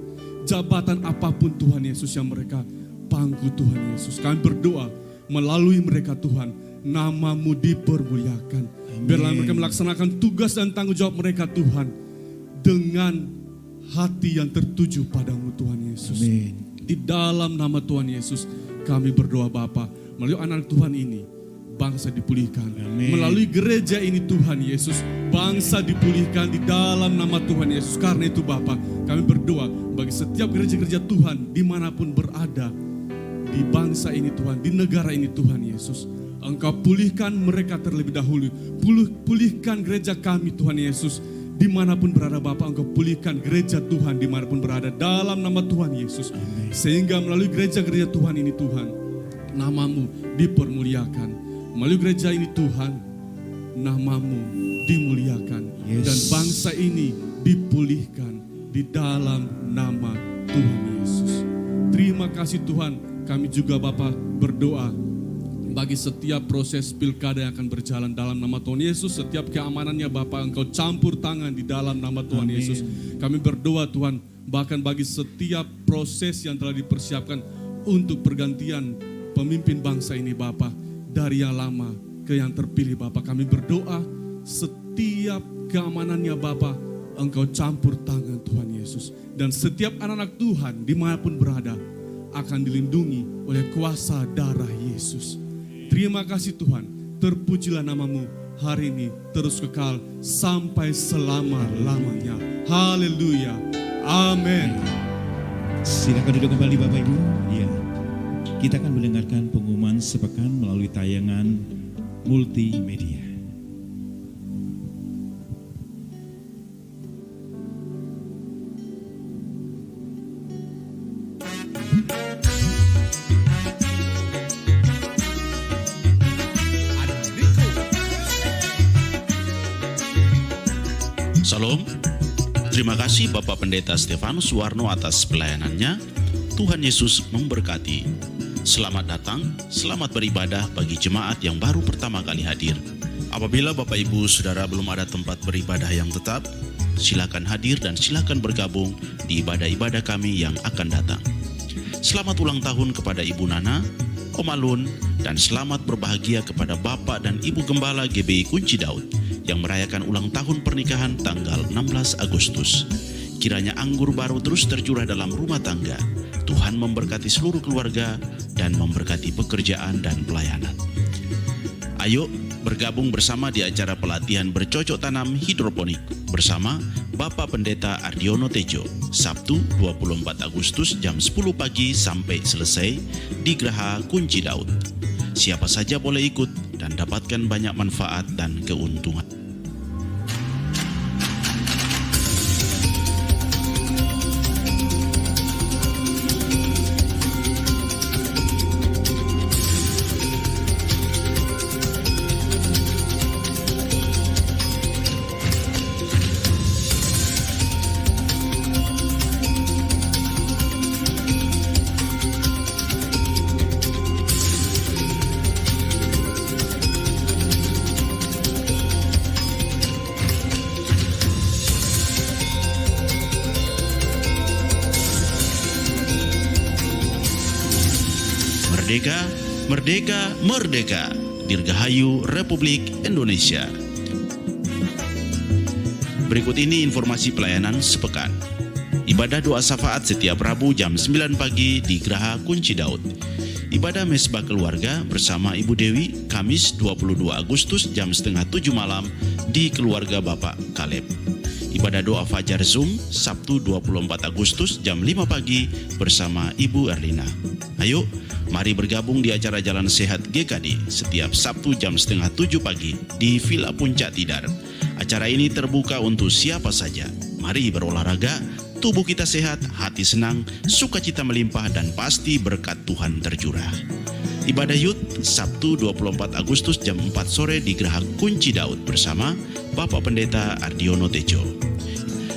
jabatan apapun Tuhan Yesus yang mereka pangku Tuhan Yesus. Kami berdoa melalui mereka Tuhan, nama-Mu dipermuliakan. Biarlah mereka melaksanakan tugas dan tanggung jawab mereka Tuhan dengan hati yang tertuju padamu Tuhan Yesus. Amin. Di dalam nama Tuhan Yesus kami berdoa Bapa, melalui anak Tuhan ini bangsa dipulihkan. Amin. Melalui gereja ini Tuhan Yesus, bangsa dipulihkan di dalam nama Tuhan Yesus. Karena itu Bapa, kami berdoa bagi setiap gereja-gereja Tuhan dimanapun berada di bangsa ini Tuhan, di negara ini Tuhan Yesus. Engkau pulihkan mereka terlebih dahulu. Pulihkan gereja kami Tuhan Yesus. Dimanapun berada Bapa, Engkau pulihkan gereja Tuhan dimanapun berada dalam nama Tuhan Yesus. Amin. Sehingga melalui gereja-gereja Tuhan ini Tuhan, nama-Mu dipermuliakan. Melalui gereja ini Tuhan, nama-Mu dimuliakan. Yes. Dan bangsa ini dipulihkan di dalam nama Tuhan Yesus. Terima kasih Tuhan, kami juga Bapa berdoa bagi setiap proses pilkada yang akan berjalan dalam nama Tuhan Yesus. Setiap keamanannya Bapa, Engkau campur tangan di dalam nama Tuhan Amin. Yesus. Kami berdoa Tuhan, bahkan bagi setiap proses yang telah dipersiapkan untuk pergantian pemimpin bangsa ini Bapa, dari yang lama ke yang terpilih Bapa, kami berdoa setiap keamanannya Bapa, Engkau campur tangan Tuhan Yesus. Dan setiap anak-anak Tuhan dimanapun berada akan dilindungi oleh kuasa darah Yesus. Terima kasih Tuhan, terpujilah namamu hari ini terus kekal sampai selama-lamanya. Haleluya. Amin. Silakan duduk kembali Bapak Ibu. Ya, kita akan mendengarkan pengumuman sepekan melalui tayangan multimedia. Salam, terima kasih Bapak Pendeta Stefanus Suwarno atas pelayanannya. Tuhan Yesus memberkati. Selamat datang, selamat beribadah bagi jemaat yang baru pertama kali hadir. Apabila Bapak Ibu Saudara belum ada tempat beribadah yang tetap, silakan hadir dan silakan bergabung di ibadah-ibadah kami yang akan datang. Selamat ulang tahun kepada Ibu Nana, Om Alun, dan selamat berbahagia kepada Bapak dan Ibu Gembala GBI Kunci Daud yang merayakan ulang tahun pernikahan tanggal 16 Agustus. Kiranya anggur baru terus tercurah dalam rumah tangga. Tuhan memberkati seluruh keluarga dan memberkati pekerjaan dan pelayanan. Ayo bergabung bersama di acara pelatihan bercocok tanam hidroponik bersama Bapak Pendeta Ardiono Tejo, Sabtu 24 Agustus jam 10 pagi sampai selesai di Geraha Kunci Daud. Siapa saja boleh ikut dan dapatkan banyak manfaat dan keuntungan. Merdeka, merdeka, merdeka. Dirgahayu Republik Indonesia. Berikut ini informasi pelayanan sepekan. Ibadah doa syafaat setiap Rabu jam 9 pagi di Geraha Kunci Daud. Ibadah mesbah keluarga bersama Ibu Dewi Kamis 22 Agustus jam setengah 7 malam di keluarga Bapak Kaleb. Ibadah doa Fajar Zoom Sabtu 24 Agustus jam 5 pagi bersama Ibu Erlina. Ayo, mari bergabung di acara Jalan Sehat GKD setiap Sabtu jam setengah 7 pagi di Villa Puncak Tidar. Acara ini terbuka untuk siapa saja. Mari berolahraga, tubuh kita sehat, hati senang, sukacita melimpah, dan pasti berkat Tuhan tercurah. Ibadah Yud Sabtu 24 Agustus jam 4 sore di Geraha Kunci Daud bersama Bapak Pendeta Ardiono Tejo.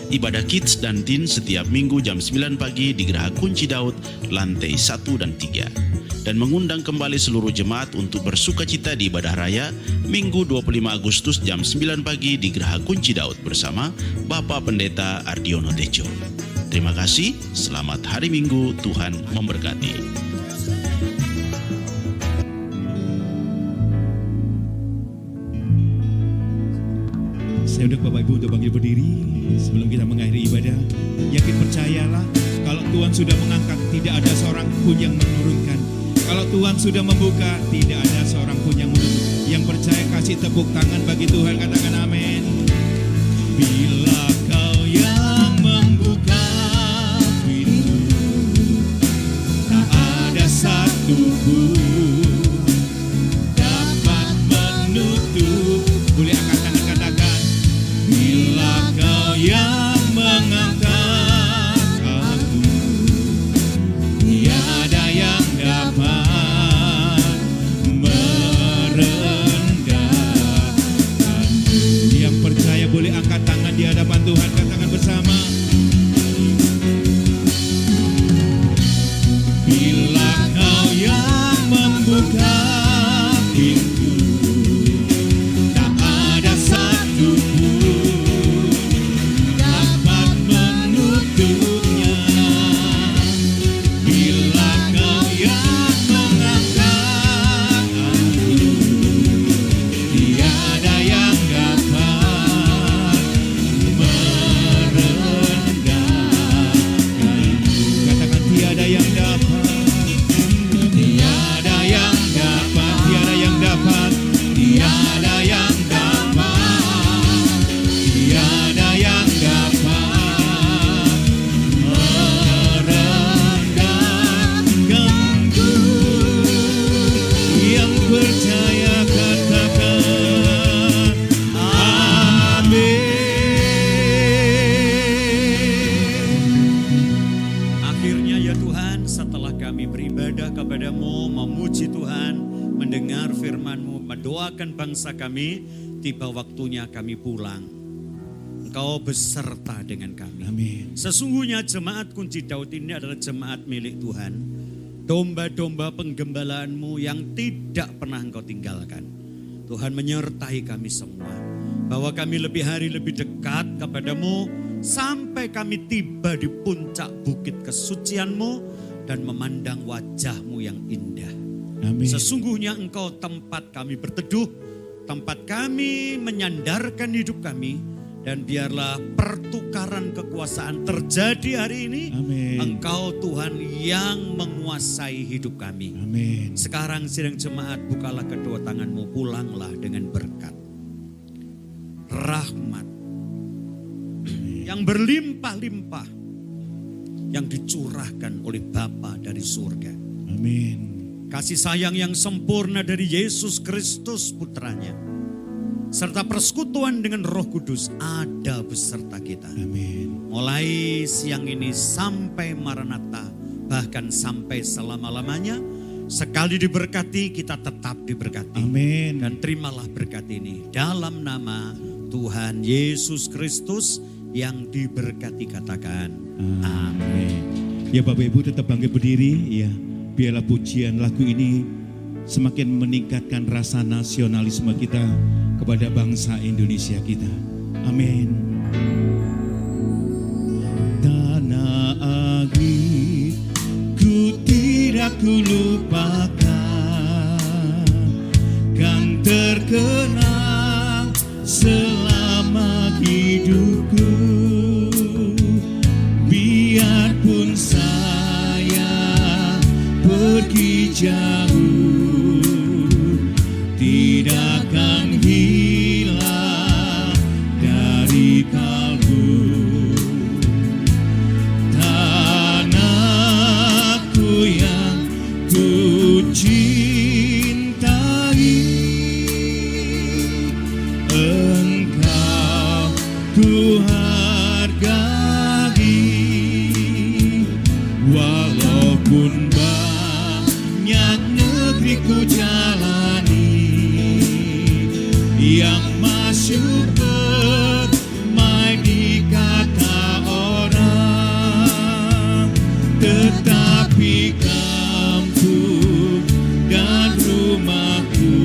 Ibadah Kids dan Teen setiap Minggu jam 9 pagi di Geraha Kunci Daud lantai 1 dan 3. Dan mengundang kembali seluruh jemaat untuk bersukacita di ibadah raya Minggu 25 Agustus jam 9 pagi di Geraha Kunci Daud bersama Bapak Pendeta Ardiono Tejo. Terima kasih, selamat hari Minggu, Tuhan memberkati. Saya undang Bapak Ibu untuk bangkit berdiri sebelum kita mengakhiri ibadah. Yakin percayalah, kalau Tuhan sudah mengangkat, tidak ada seorang pun yang menurunkan. Kalau Tuhan sudah membuka, tidak ada seorang pun yang menutup. Yang percaya kasih tepuk tangan bagi Tuhan, katakan amin. Bila kau yang membuka pintu, tak ada satu pun dapat menutup. Boleh angkat tangan, katakan. Bila kau yang mengangkat aku, tiada yang dapat merendahkanku. Yang percaya boleh angkat tangan di hadapan Tuhan, katakan bersama. Bila kau yang membuka pintu, tak ada satu pun dapat menutupnya. Bila kau yang mengangkat aku, tiada yang dapat merendahkanku. Katakan tiada yang dapat. percaya katakan amin. Akhirnya ya Tuhan, setelah kami beribadah kepadamu, memuji Tuhan, mendengar firman-Mu, mendoakan bangsa kami, tiba waktunya kami pulang. Engkau beserta dengan kami. Amin. Sesungguhnya jemaat Kunci Daud ini adalah jemaat milik Tuhan. Domba-domba penggembalaanmu yang tidak pernah Engkau tinggalkan. Tuhan menyertai kami semua. Bahwa kami lebih hari lebih dekat kepadamu. Sampai kami tiba di puncak bukit kesucianmu. Dan memandang wajahmu yang indah. Amin. Sesungguhnya Engkau tempat kami berteduh. Tempat kami menyandarkan hidup kami. Dan biarlah pertukaran kekuasaan terjadi hari ini. Amin. Engkau Tuhan yang menguasai hidup kami. Amin. Sekarang sidang jemaat, bukalah kedua tanganmu, pulanglah dengan berkat. Rahmat. Yang berlimpah-limpah. Yang dicurahkan oleh Bapa dari surga. Amin. Kasih sayang yang sempurna dari Yesus Kristus putranya. Serta persekutuan dengan Roh Kudus ada beserta kita. Amin. Mulai siang ini sampai Maranatha, bahkan sampai selama-lamanya. Sekali diberkati, kita tetap diberkati. Amin. Dan terimalah berkat ini dalam nama Tuhan Yesus Kristus yang diberkati, katakan amin. Ya Bapak Ibu tetap bangkit berdiri ya. Biarlah pujian lagu ini semakin meningkatkan rasa nasionalisme kita kepada bangsa Indonesia kita. Amin. Tanah airku tidak kulupakan, kan terkenang selama hidupku. Biarpun saya pergi jauh, tidak akan hilang dari kalbu. Tanahku yang ku cintai, Engkau ku hargai. Walaupun banyak negeri ku jalani, yang masuk permai di kata orang, tetapi kampung dan rumahku,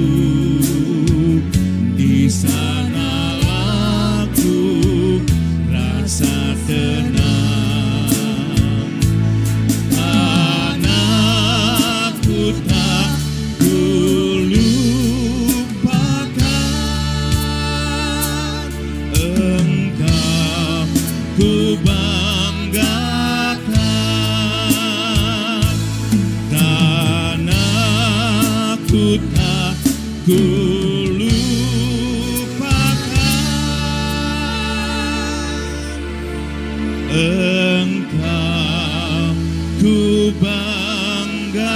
di sanalah ku rasa tenang. Anakku tak kulupakan, Engkau ku banggakan. Tanahku tak kulupakan, Engkau ku banggakan.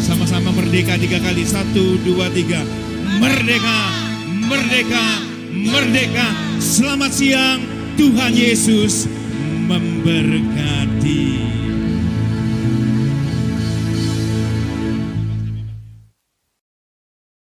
Sama-sama merdeka 3 kali. 1, 2, 3. Merdeka, merdeka, merdeka. Selamat siang, Tuhan Yesus memberkati.